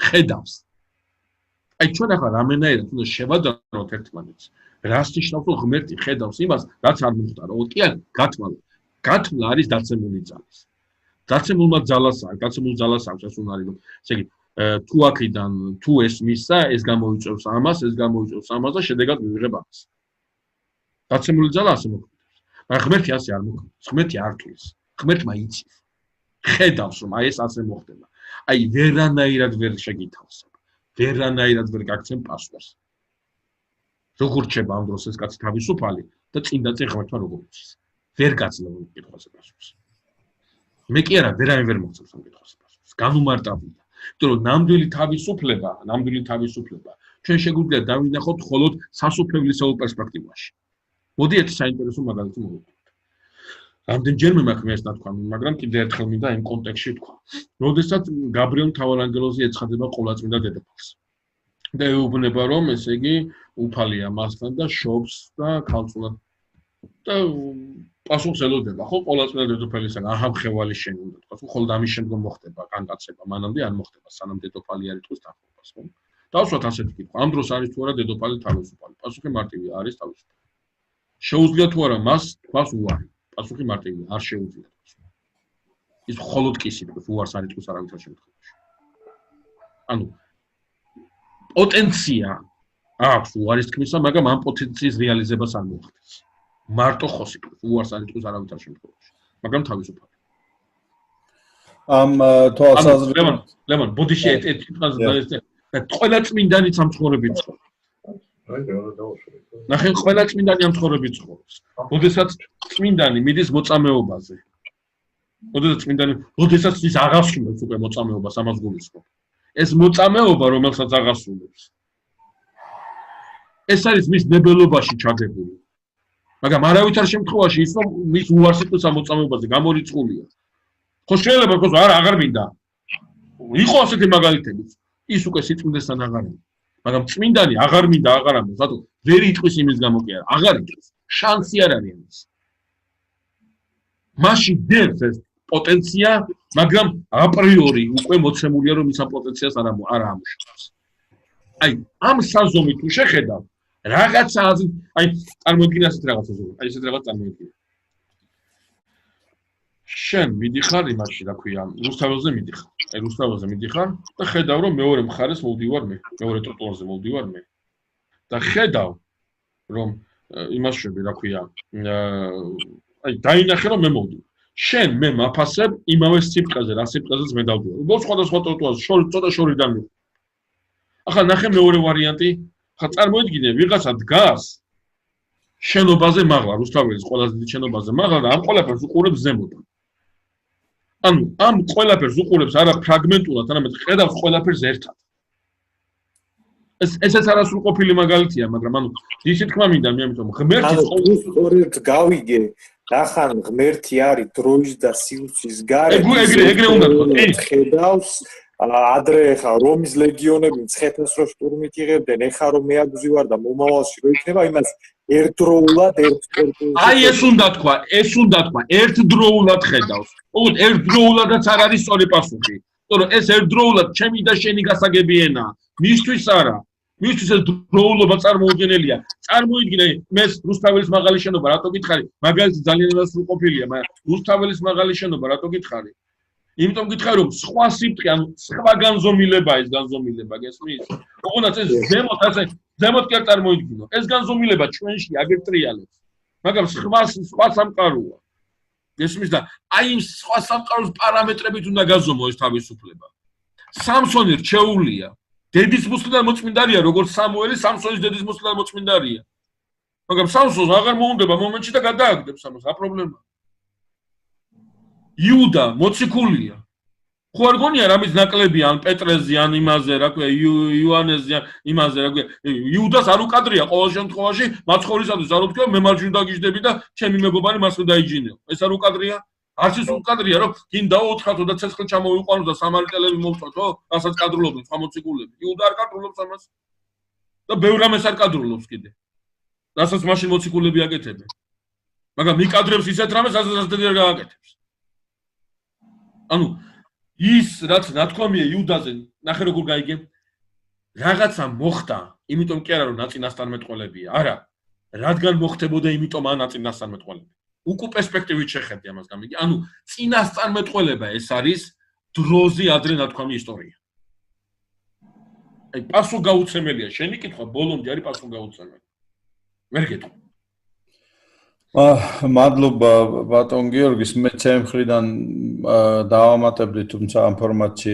ხედავს. აი ჩვენ ახლა რამენაირად უნდა შევადაროთ ერთმანეთს. რას ნიშნავს რომ ღმერთი ხედავს იმას, რაც არ მოხდა, რომ კი არ გათვალა. გათვლა არის დაცემული ძალის. დაცემულმა ძალას აქვს ეს უნარი რომ ესე იგი თუ აქედან თუ ეს მისცა, ეს გამოიწევს ამას და შედეგად მივიღებ ამას. დაცემული ძალა ასე მოქმედებს. მაგრამ ღმერთი ასე არ მოქმედებს. ღმერთი არ თulis. ღმერთმა იცის. ხედავს რომ აი ეს ასე მოხდება. აი ვერანაირად ვერ შეგითავსებ. ვერანაირად ვერ გაგცემ პასუხს. როგორ რჩება ამ დროს ეს კაცი თავისუფალი და წინ ღმერთმა როგორ იცის. ვერ გაძლევ კითხვაზე პასუხს. მე კი არა, ვერავინ ვერ მოგწევს ამ კითხვაზე პასუხს. განუმარტავია. იმიტომ რომ ნამდვილი თავისუფლება ჩვენ შეგვიძლია დავინახოთ მხოლოდ სასუფეველისეულ პერსპექტივაში. მოდი ერთი საინტერესო მაგალითი მოვუყვებით. რამდენჯერმე მაქვს მე ეს ნათქვამი, მაგრამ კიდევ ერთხელ მინდა იმ კონტექსტში თქვა. როდესაც გაბრიელ მთავარანგელოზი ეცხადება ყოლაწმინდა დედოფალს. და ეუბნება რომ ესე იგი უფალია მასთან და შობს და ქალწულად და პასუხს ელოდება, ხო, ყოლაწმინდა დედოფალისგან აჰა მხევალი შენ უნდა თქვა, ხო, ხოლმე ამის შემდგომ მოხდება განკაცება, მანამდე არ მოხდება, სანამ დედოფალი არ იტყვის თანხმობას, ხო? დავსვათ ასეთი კითხვა, ამ დროს არის თუ არა დედოფალი თავისუფალი? პასუხი მარტივია, არის თავისუფალი. შეუძლია თუ არა მას თქვას უარი? პასუხი მარტივია, არ შეუძლია. ის მხოლოდ კი სიტყვის უარს არ იტყვის არავითარ შემთხვევაში. ანუ პოტენცია აქვს უარის თქმისა, მაგრამ ამ პოტენციის რეალიზებას არ მოახდენს. მარტო ხო სიტყვის უარს არ იტყვის არავითარ შემთხვევაში, მაგრამ თავისუფალი. ამ თვალსაზრისით ლემონ ბოდიში ეს თვითონაც და ყველა წმინდანიც ამ ცხოვრებით ცხოვრობს. ნახე ყველა წმინდანი ამ ცხოვრებით ცხოვრობს. როდესაც წმინდანი მიდის მოწამეობაზე. როდესაც ის აღასრულებს უკვე მოწამეობას, ამას გულისხმობ. ეს მოწამეობა, რომელსაც აღასრულებს. ეს არის მის ნებელობაში ჩადებული. მაგრამ არავითარ შემთხვევაში ის რომ მის უარს იტყვის ამ მოწამეობაზე გამორიცხულია. ხო შეიძლება იყოს აღარ მინდა. იყო ასეთი მაგალითები. ის უკვე სიწმინდესთან აღარ არის. მაგრამ წმინდანი აღარ მინდა აღარ ამბობს, რატო ვერ იტყვის იმის გამო კი არა, აღარ იტყვის. შანსი არ არის ამის. მაშინ დევს ეს პოტენცია, მაგრამ აპრიორი უკვე მოცემულია რომ ის ამ პოტენციას არ ამუშავებს. აი, ამ საზომით თუ შეხედავ, რაღაცა აი, წარმოიდგინე ასეთ რაღაცას, აი ესეთ რაღაც წარმოიდგინე. შენ მიდიხარ იმაში, რა ქვია, რუსთაველზე მიდიხარ. აი, რუსთაველზე მიდიხარ და ხედავ რომ მეორე მხარეს მოვდივარ მე, მეორე ტროტუარზე მოვდივარ მე. და ხედავ რომ იმასშვები, რა ქვია, აი, დაინახე რომ მე მოვდივარ. შენ მე მაფასებ იმავე სიბრტყეზე, რა სიბრტყეზეც მე დავდივარ. უბრალოდ სხვადასხვა ტროტუარზე, ცოტა შორიდან მივ. ახლა ნახე მეორე ვარიანტი, ხა წარმოიდგინე ვიღაცა დგას შენობაზე მაღლა, რუსთაველის ყველაზე დიდი შენობაზე მაღლა და ამ ყველაფერს უყურებს ზემოდან. ანუ ამ ყველაფერს უყურებს არა ფრაგმენტულად, არამედ ხედავს ყველაფერს ერთად. ესეც არასრულყოფილი მაგალითია, მაგრამ ანუ ისე თქმა მინდა მე ამიტომ ღმერთის სწორედ გავიგე, ნახან ღმერთი არის დროის და სივრცის გარე. ეგრე უნდა თქვა, ხედავს ადრე ხა რომის ლეგიონები მცხეთას რო შტურმით იღებდნენ, ეხა რომ მეაგვზივარ და მომავალში რო იქნება, იმას ერთდროულად აი ეს უნდა თქვა, ერთდროულად ხედავს. უბრალოდ ერთდროულადაც არ არის სწორი პასუხი. იმიტომ რომ ეს ერთდროულად ჩემი და შენი გასაგები ენა, მისთვის არა. მისთვის ეს დროულობა წარმოუდგენელია. წარმოიდგინე, მე რუსთაველის მაღალი შენობა რატო გითხარი? მაგალითი ძალიან სრულყოფილია, მაგრამ რუსთაველის მაღალი შენობა რატო გითხარი? იმიტომ გითხარი რომ სხვა სიბრტყე, ანუ სხვა განზომილება ეს განზომილება გესმის? ოღონდ ეს ზემოთ კი არ წარმოიდგინო. ეს განზომილება ჩვენში აგერ ტრიალებს. მაგრამ სხვა სამყაროა. გესმის და აი იმ სხვა სამყაროს პარამეტრებით უნდა გაზომო ეს თავისუფლება. სამსონი რჩეულია. დედის მუსლიდან მოწმინდარია, როგორც სამუელი სამსონის დედის მუსლიდან მოწმინდარია. მაგრამ სამსონს აღარ მოუნდება მომენტში და გადააგდებს ამას, რა პრობლემაა? იუდა მოციქულია. ხო არ გონია რამის ნაკლები ან პეტრეზე ან იმაზე, რა ქვია, იოანეზე ან იმაზე, რა ქვია, იუდას არ უკადრია ყოველ შემთხვევაში, მაცხოვრისათვის არ უთქვა, მე მარჯვნივ დაგიждები და ჩემი მეგობარი მასვე დაიჯინეო. ეს არ უკადრია? არც ის უკადრია, რომ გინ დაუთხათო და ცეცხლი ჩამოვიყვანო და სამარიტელები მოვწვათო, რასაც კადრულობენ სხვა მოციქულები. იუდა არ კადრულობს ამას. და ბევრ რამეს არ კადრულობს კიდე. რასაც მაშინ მოციქულები აკეთებენ. მაგრამ მიკადრებს ისეთ რამეს, რასაც დედი არ გააკეთებს. ანუ ის რაც ნათქვამია იუდაზე, ნახე როგორ გაიგე. რაღაცა მოხდა, იმიტომ კი არა რომ ნაწინასწარმეტყველებია. არა, რადგან მოხდებოდა, იმიტომ ან ნაწინასწარმეტყველები. უკუ პერსპექტივით შეხედე ამას გამიგი. ანუ წინასწარმეტყველება ეს არის დროზე ადრე ნათქვამი ისტორია. აი პასუხგაუცემელია, შენი კითხვა ბოლომდე არის პასუხგაუცემელი. ვერ გეტყვი. მადლობა ბატონ გიორგის, მე ჩემ მხრიდან დავამატებდი, თუმცა ამ ფორმატში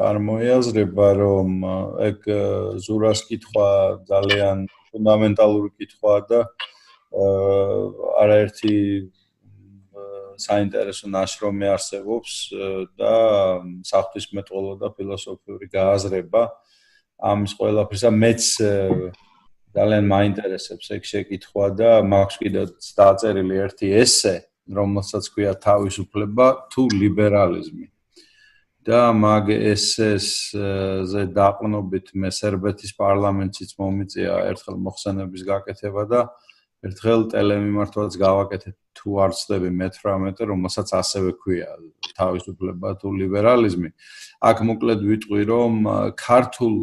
არ მოიაზრება, რომ ეგ ზურას კითხვა ძალიან ფუნდამენტალური კითხვაა და არაერთი საინტერესო ნაშრომი არსებობს და საღვთისმეტყველო და ფილოსოფიური გააზრება ამის ყველაფრისა. მეც ძალიან მაინტერესებს ეგ შეკითხვა და მაქვს კიდევ დაწერილი ერთი ესე, რომელსაც ქვია თავისუფლება თუ ლიბერალიზმი. და მაგ ესესზე დაყრდნობით მე სერბეთის პარლამენტშიც მომიწია ერთხელ მოხსენების გაკეთება და ერთხელ ტელემიმართვაც გავაკეთე თუ არ ვცდები მე-18, რომელსაც ასევე ქვია თავისუფლება თუ ლიბერალიზმი. აქ მოკლედ ვიტყვი, რომ ქართულ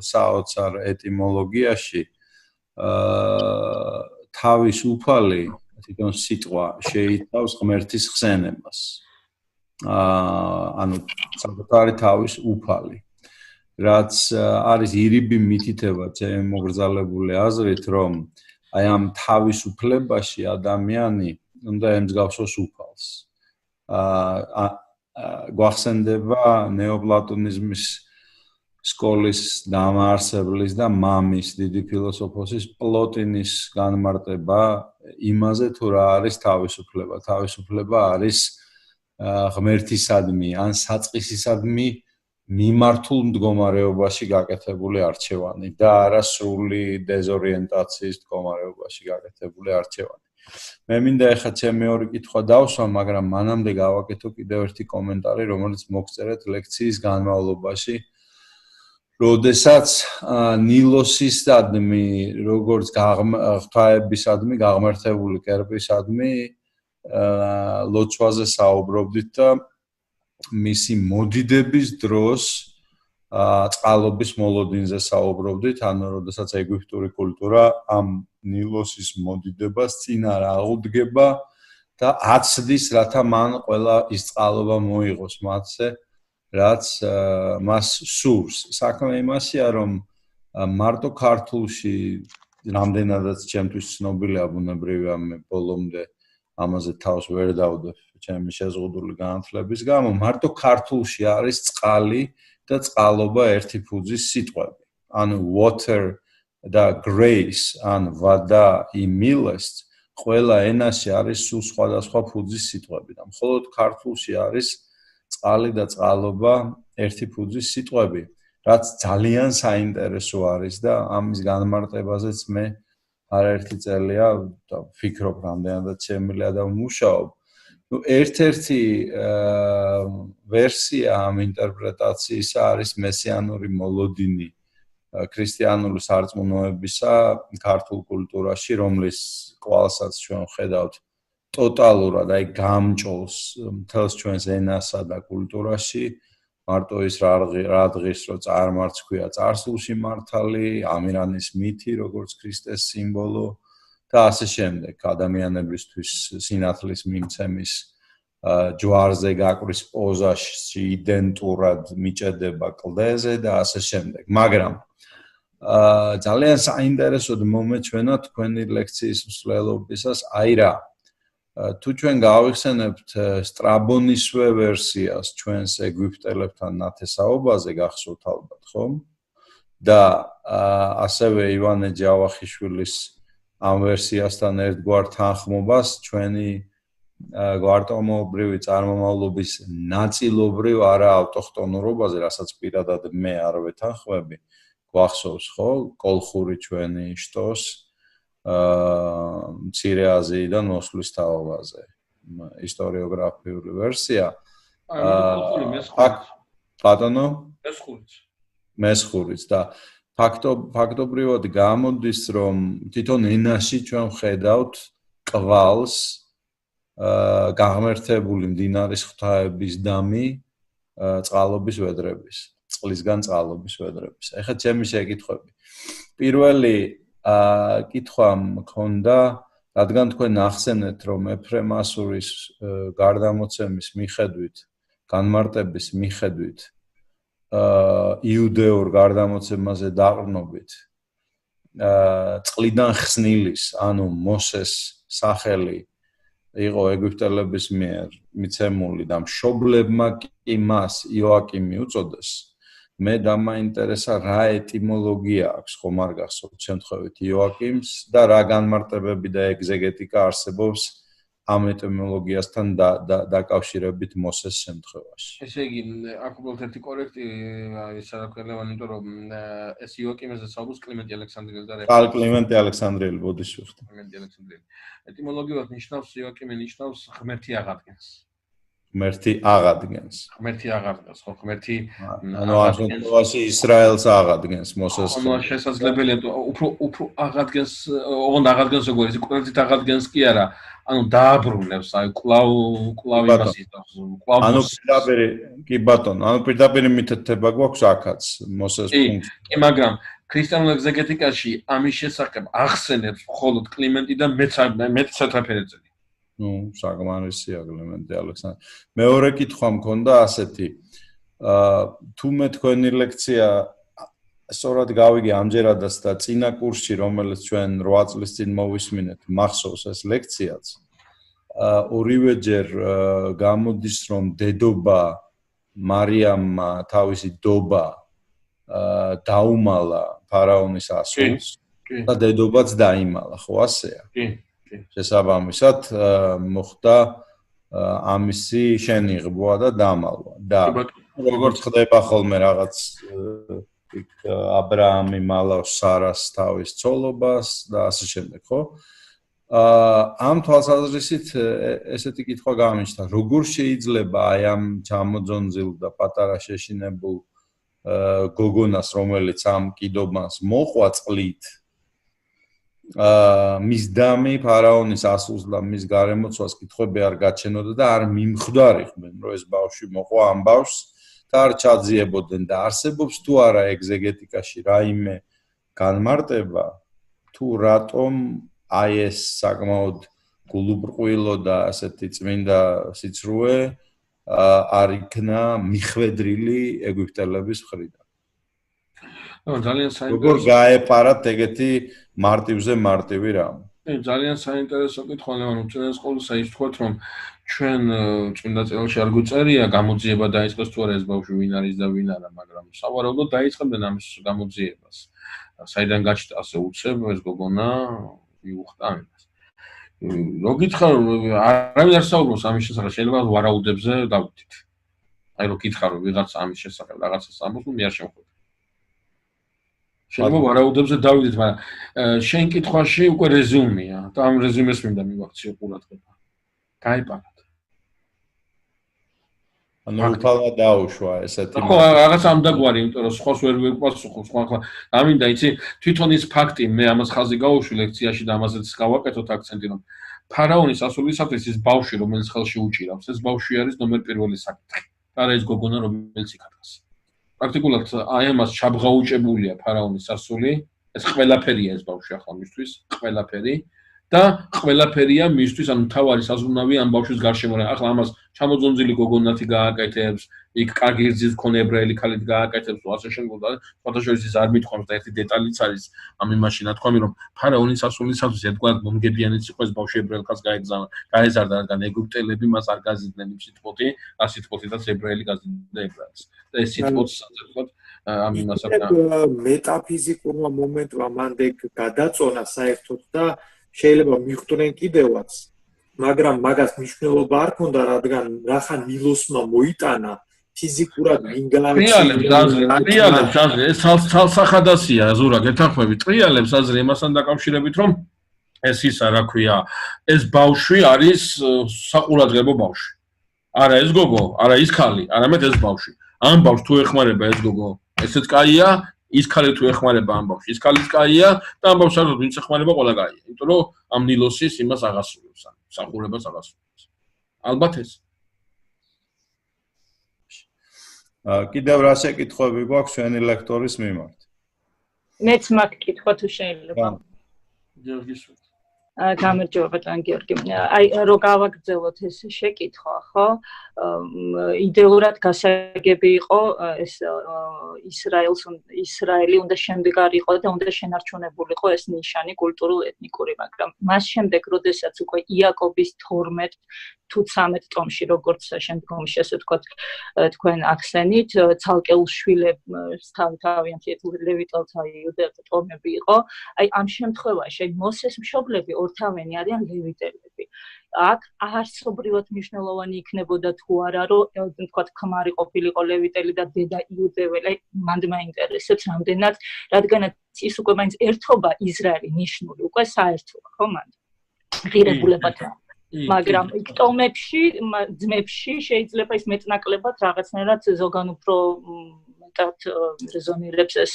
საოცარ ეტიმოლოგიაში თავისუფალი თვითონ სიტყვა შეიცავს ღმერთის ხსენებას. ანუ საკუთარი თავისუფალი. რაც არის ირიბი მითითება ჩემი მოგრძალებული აზრით, რომ აი ამ თავისუფლებაში ადამიანი უნდა ემსგავსოს უფალს. გვახსენდება ნეოპლატონიზმის სკოლის დამაარსებლის და მამის დიდი ფილოსოფოსის პლოტინის განმარტება იმაზე, თუ რა არის თავისუფლება. თავისუფლება არის ღმერთისადმი ან საწყისისადმი მიმართულ მდგომარეობაში გაკეთებული არჩევანი და არა სრული დეზორიენტაციის მდგომარეობაში გაკეთებული არჩევანი. მე მინდა ეხლა ჩემი ორი კითხვა დავსვა, მაგრამ მანამდე გავაკეთო კიდევ ერთი კომენტარი, რომელიც მოგწერეთ ლექციის განმავლობაში. როდესაც ნილოსისადმი, როგორც ღვთაებისადმი, გაღმერთებული კერპისადმი ლოცვაზე საუბრობდით და მისი მოდიდების დროს წყალობის მოლოდინზე საუბრობდით, ანუ როდესაც ეგვიპტური კულტურა ამ ნილოსის მოდიდებას წინ არ აღუდგება და აცდის, რათა მან ყველა ის წყალობა მოიღოს მათზე, რაც მას სურს. საქმე იმასია, რომ მარტო ქართულში რამდენადაც ჩემთვის ცნობილია ბუნებრივია, მე ბოლომდე ამაზე თავს ვერ დავდებ ჩემი შეზღუდული განათლების გამო, მარტო ქართულში არის წყალი და წყალობა ერთი ფუძის სიტყვები. ანუ water და grace, ან ვადა იმილესთ, ყველა ენაში არის სულ სხვადასხვა ფუძის სიტყვები და მხოლოდ ქართულში არის წყალი და წყალობა ერთი ფუძის სიტყვები, რაც ძალიან საინტერესო არის და ამის განმარტებაზეც მე არაერთი წელია და ვფიქრობ, რამდენადაც შემიძლია და ვმუშაობ. ერთ-ერთი ვერსია ამ ინტერპრეტაციისა არის მესიანური მოლოდინი ქრისტიანული სარწმუნოებისა ქართულ კულტურაში, რომლის კვალსაც ჩვენ ვხედავთ ტოტალურად, აი გამჭოლს მთელს ჩვენს ენასა და კულტურაში, მარტო ის რა დღის რო წარმართ ქვია წარსულში მართალი, ამირანის მითი, როგორც ქრისტეს სიმბოლო და ასე შემდეგ, ადამიანებისთვის სინათლის მიმცემის ჯვარზე გაკვრის პოზაში იდენტურად მიჭედება კლდეზე და ასე შემდეგ. მაგრამ ძალიან საინტერესოდ მომეჩვენა თქვენი ლექციის მსვლელობისას, აი რა, თუ ჩვენ გავიხსენებთ სტრაბონისვე ვერსიას ჩვენს ეგვიპტელებთან ნათესაობაზე, გახსოვთ ალბათ, ხო? და ასევე ივანე ჯავახიშვილის ამ ვერსიასთან ერთგვარ თანხმობას ჩვენი გვარტომობრივი წარმომავლობის ნაწილობრივ არა ავტოხტონურობაზე, რასაც პირადად მე არ ვეთანხმები, გვახსოვს, ხო? კოლხური ჩვენი შტოს მცირე აზიიდან მოსვლის თაობაზე. ისტორიოგრაფიული ვერსია. ბატონო? მესხურიც და ფაქტობრივად გამოდის, რომ თვითონ ენაში ჩვენ ვხედავთ კვალს გაღმერთებული მდინარის ღვთაების დამი წყალობის ვედრების, წყლისგან წყალობის ვედრების. ეხლა ჩემი შეკითხვები. პირველი კითხვა მქონდა, რადგან თქვენ ახსენეთ, რომ ეფრემ ასურის გარდამოცემის მიხედვით, განმარტების მიხედვით იუდეურ გარდამოცემაზე დაყრდნობით წყლიდან ხსნილის, ანუ მოსეს სახელი იყო ეგვიპტელების მიერ მიცემული და მშობლებმა კი მას იოაკიმი უწოდეს. მე დამაინტერესა რა ეტიმოლოგია აქვს, ხომ არ გახსოვთ შემთხვევით იოაკიმს და რა განმარტებები და ეგზეგეტიკა არსებობს ამ ეტიმოლოგიასთან დაკავშირებით მოსეს შემთხვევაში. ესე იგი, აქ უბრალოდ ერთი კორექტი ის რა ქვია, იმიტომ რომ ეს იოაკიმეზე საუბრობს კლიმენტი ალექსანდრიელი და კლიმენტი ალექსანდრიელი ბოდიშვიხტი. კლიმენტი ალექსანდრიელი. ეტიმოლოგიურად ნიშნავს იოაკიმე ნიშნავს ღმერთი აღადგენს. ღმერთი აღადგენს. ღმერთი აღადგენს, ხო, ღმერთი ანუ ასეთობაში ისრაელს აღადგენს მოსეს. ანუ შესაძლებელია უფრო აღადგენს, ოღონდ აღადგენს როგორ ის კვლავით აღადგენს კი არა, ანუ დააბრუნებს, აი კვლავ იმას იტყვის, კვლავ ანუ პირდაპირ კი ბატონო, ანუ პირდაპირ მითითება გვაქვს აქაც მოსეს პუნქტი. კი, მაგრამ ქრისტიანულ ეგზეგეტიკაში ამის შესახებ ახსენებს მხოლოდ კლიმენტი და მეცათაფერეძე. ნუ, საკმარისია კლიმენტი ალექსანდრე. მეორე კითხვა მქონდა ასეთი. თუ მე თქვენი ლექცია სწორად გავიგე ამჯერადაც და წინა კურსში, რომელიც ჩვენ 8 წლის წინ მოვისმინეთ, მახსოვს ეს ლექციაც. ორივეჯერ გამოდის, რომ დედობა მარიამმა თავისი დობა დაუმალა ფარაონის ასულს და დედობაც დაიმალა, ხო ასეა? კი. შესაბამისად მოხდა ამისი შენიღბვა და დამალვა და როგორც ხდება ხოლმე რაღაც აბრაამი მალავს სარას თავის ცოლობას და ასე შემდეგ, ხო? ამ თვალსაზრისით ესეთი კითხვა გამიჩნდა, როგორ შეიძლება აი ამ ჩამოძონძილ და პატარა შეშინებულ გოგონას, რომელიც ამ კიდობას მოყვა წყლით, მის დამი ფარაონის ასულს და მის გარემოცვას კითხვები არ გაჩენოდა და არ მიმხვდარიყვნენ, რომ ეს ბავშვი მოყვა ამ ბავშვს და არ ჩაძიებოდნენ და არსებობს თუ არა ეგზეგეტიკაში რაიმე განმარტება თუ რატომ აი ეს საკმაოდ გულუბრყვილო და ასეთი წმინდა სიცრუე არ იქნა მიხვედრილი ეგვიპტელების მხრიდან. ძალიან საინტერესო. როგორ გაეპარათ ეგეთი მარტივზე მარტივი რამ? ძალიან საინტერესო კითხვა, ლევან, უწევს ყოველსა ის თქვათ, რომ ჩვენ წმინდა წერილში არ გვწერია გამოძიება დაიწყეს თუ არა ეს ბავშვი ვინ არის და ვინ არა, მაგრამ სავარაუდოდ დაიწყებდნენ ამის გამოძიებას. საიდან გაჩნდა ასე უცებ ეს გოგონა მიუხვდა ამას. რო გითხარ, არავინ არ საუბრობს ამის შესახებ, შეიძლება ვარაუდებზე დავდით. აი რო გითხარ, რომ ვიღაც ამის შესახებ რაღაცას ამბობს, მე არ შემხვდები. შეიძლება ვარაუდებზე დავიდეთ, მაგრამ შენ კითხვაში უკვე რეზუმეა და ამ რეზუმეს მინდა მივაქციო ყურადღება. გაიპარათ. ანუ უბრალოდ დაუშვა ესეთი. ხო, რაღაც ამდაგვარი, იმიტომ რომ სხვას ვერ ვიპასუხო, სხვა ახლა ამინდა, იცი, თვითონ ის ფაქტი, მე ამას ხაზი გავუშვი ლექციაში და ამაზეც გავაკეთოთ აქცენტი, რომ ფარაონის ასულისათვის ის ბავშვი, რომელიც ხელში უჭირავს, ეს ბავშვი არის ნომერ პირველი საკითხი. არა ეს გოგონა, რომელიც იქადას. პრაქტიკულად აი ამას ჩაბღაუჭებულია ფარაონის ასული, ეს ყველაფერია ეს ბავშვი ახლა მისთვის, ყველაფერი და ყველაფერია მისთვის, ანუ თავარი საზღუნავი ამ ბავშვის გარშემო. ახლა ამას ჩამოძონძილი გოგონათი გააკეთებს, იქ კარგი რძის მქონე ებრაელი ქალით გააკეთებს, ასე შემდგომ და ფოტოშოპის ის არ მithქვამს და ერთი დეტალიც არის ამ იმაში ნათქვამი, რომ ფარაონის ასულისათვის ერთგვარად მომგებიანიც იყო ეს ბავშვი ებრაელ ქალს გაეზარდა, რადგან ეგვიპტელები მას არ გაზიდნენ იმ სიტყვოთი, რა სიტყვოთითაც ებრაელი გაზიდნენ ებრაელს. და ეს სიტყვოთი საერთოდ ამ იმას აქვს. მეტაფიზიკურმა მომენტმა მანდ გადაწონა საერთოდ და შეიძლება მიხვდნენ კიდევაც, მაგრამ მაგას მნიშვნელობა არ ქონდა, რადგან რახან ნილოსმა მოიტანა ფიზიკურად ვინ ტრიალებს აზრი, ეს ცალსახადასია ზურაგ ეთანხმები ტრიალებს აზრი იმასთან დაკავშირებით, რომ ეს ისა რა ქვია, ეს ბავშვი არის საყურადღებო ბავშვი. არა ეს გოგო, არა ის ქალი, არამედ ეს ბავშვი. ამ ბავშვს თუ ეხმარება ეს გოგო, ესეც კაია, ის ქალი თუ ეხმარება ამ ბავშვს, ის ქალიც კაია და ამ ბავშვს საერთოდ ვინც ეხმარება ყველა კაია. იმიტომ რომ ამ ნილოსის იმას აღასრულებს, სამყურებას აღასრულებს. ალბათ ეს. კიდევ რა შეკითხვები გვაქვს ჩვენი ლექტორის მიმართ? მეც მაქვს კითხვა თუ შეიძლება. გიორგის გამარჯობა ბატონ გიორგი. აი რო გავაგრძელოთ ეს შეკითხვა, ხო? იდეურად გასაგები იყო ეს ისრაელი უნდა შემდეგ არ იყო და უნდა შენარჩუნებულიყო ეს ნიშანი კულტურულ-ეთნიკური, მაგრამ მას შემდეგ, როდესაც უკვე იაკობის 12 თუ 13 ტომში, როგორც შემდგომში ასე ვთქვათ, თქვენ ახსენით, ცალკეულ შვილებს თავიანთი ლევიტელთა იუდეელთა ტომები იყო. აი ამ შემთხვევაში მოსეს მშობლები ორთავენი არიან ლევიტელები. აქ არასობრიოდ მნიშვნელოვანი იქნებოდა თუ არა, რომ ვთქვათ, ქმარი ყოფილიყო ლევიტელი და დედა იუდეველი, მანდ მაინტერესებს რამდენად, რადგანაც ის უკვე მაინც ერთობა ისრაელი ნიშნული, უკვე საერთოა, ხო მანდ? ღირებულებათა. მაგრამ იქ ტომებში, ძმებში შეიძლება ის მეტნაკლებად რაღაცნაირად ზოგან უფრო მეტად რეზონირებს ეს,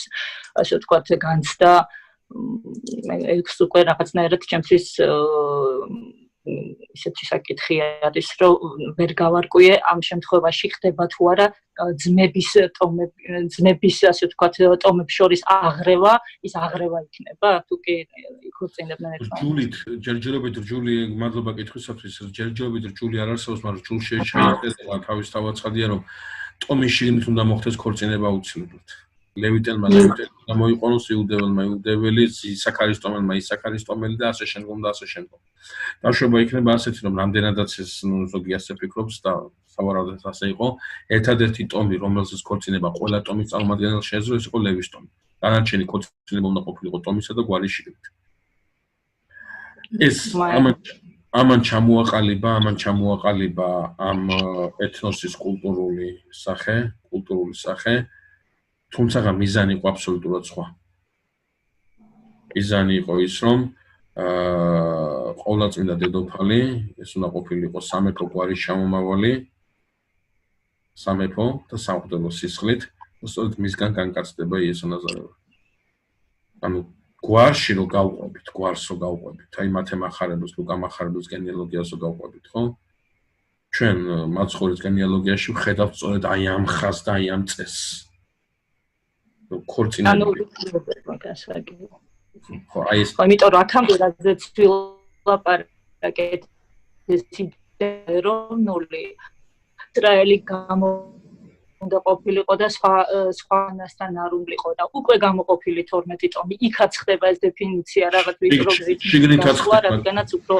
ასე ვთქვათ, განცდა ეს უკვე რაღაცნაირად ჩემთვის ისეთი საკითხი არის, რომ ვერ გავარკვიე ამ შემთხვევაში ხდება თუ არა ძმების ასე ვთქვათ ტომებს შორის აღრევა, ის აღრევა იქნება, თუ კი იქორწინებდნენ ერთმანეთს. ჯულით, ჯერჯერობით რჯული, მადლობა კითხვისათვის, ჯერჯერობით რჯული არ არსებობს, მაგრამ რჯულ შეიძლება თავის თავაცხადია, რომ ტომის შიგნით უნდა მოხდეს ქორწინება აუცილებლად. ლევიტელმა გამოიყენოს იუდეველმა იუდეველი, ისაქარის ტომელმა ისაქარის ტომელი და ასე შემდგომ და ასე შემდგომ. დაშვება იქნება ასეთი, რომ რამდენადაც ეს ზოგი ასე ფიქრობს და სავარაუდოდ ასე იყო, ერთადერთი ტომი, რომელზეც ქორწინება ყველა ტომის წარმომადგენელს შეეძლო, ეს იყო ლევის ტომი. დანარჩენი ქორწინება უნდა ყოფილიყო ტომისა და გვარის შიგნით. ეს ამან ჩამოაყალიბა ამ ეთნოსის კულტურული სახე. თუმცა მიზანი იყო აბსოლუტურად სხვა. მიზანი იყო ის, რომ ყოვლადწმინდა დედოფალი, ეს უნდა ყოფილიყო სამეფო გვარის შამომავალი, სამეფო და სამღვდელო სისხლით, სწორედ მისგან განკაცდება იესო ნაზარელი. ანუ გვარში რო გავყვებით, გვარს რო გავყვებით, აი მათე მახარებელს, ლუკა მახარებელს გენეალოგიას რო გავყვებით, ხო? ჩვენ მაცხოვრის გენეალოგიაში ვხედავთ სწორედ აი ამ ხაზს და აი ამ წესს. ქორწინებული. ხო, აი ეს. იმიტომ რომ აქამდე რაზეც ვილაპარაკეთ ეს რომ ნული ისრაელი უნდა ყოფილიყო და სხვანასთან არ უნდაიყო და უკვე გამოყოფილი 12 ტომი. იქაც ხდება ეს დეფინიცია რაღაც ვიტროგზით. შიგნითაც ხდება. რადგანაც უფრო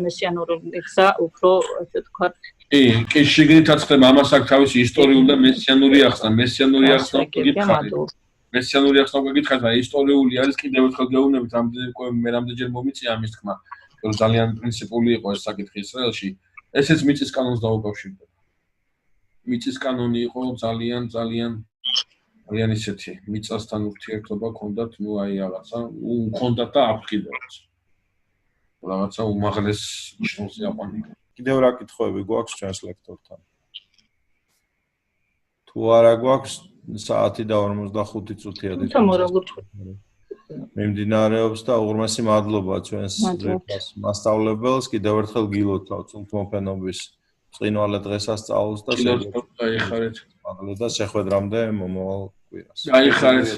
მესიანური გზა უფრო ასე ვთქვათ. კი, შიგნითაც ხდება, ამას აქვს თავისი ისტორიული და მესიანური ახსნა. მესიანური ახსნა გითხარით. მესიანური ახსნა გითხარით, აი ისტორიული არის კიდევ ერთხელ გეუბნებით, რამდენჯერ მომიწია ამის თქმა, რომ ძალიან პრინციპული იყო ეს საკითხი ისრაელში. ესეც მიწის კანონს დაუკავშირდება. მიწის კანონი იყო ძალიან ისეთი, მიწასთან ურთიერთობა ჰქონდათ, ნუ აი რაღაცა, უქონდათ და აქვს კიდევაც. რაღაცა უმაღლეს ნიშნულზე აყვანილი. კიდევ რა კითხვები გვაქვს ჩვენს ლექტორთან? თუ არა გვაქვს, საათი და 45 წუთია მიმდინარეობს და უღრმესი მადლობა ჩვენს მასწავლებელს, კიდევ ერთხელ გილოცავთ სულთმოფენობის ბრწყინვალე დღესასწაულს და გაიხარეთ. მადლობა და შეხვედრამდე მომავალ კვირას. გაიხარეთ.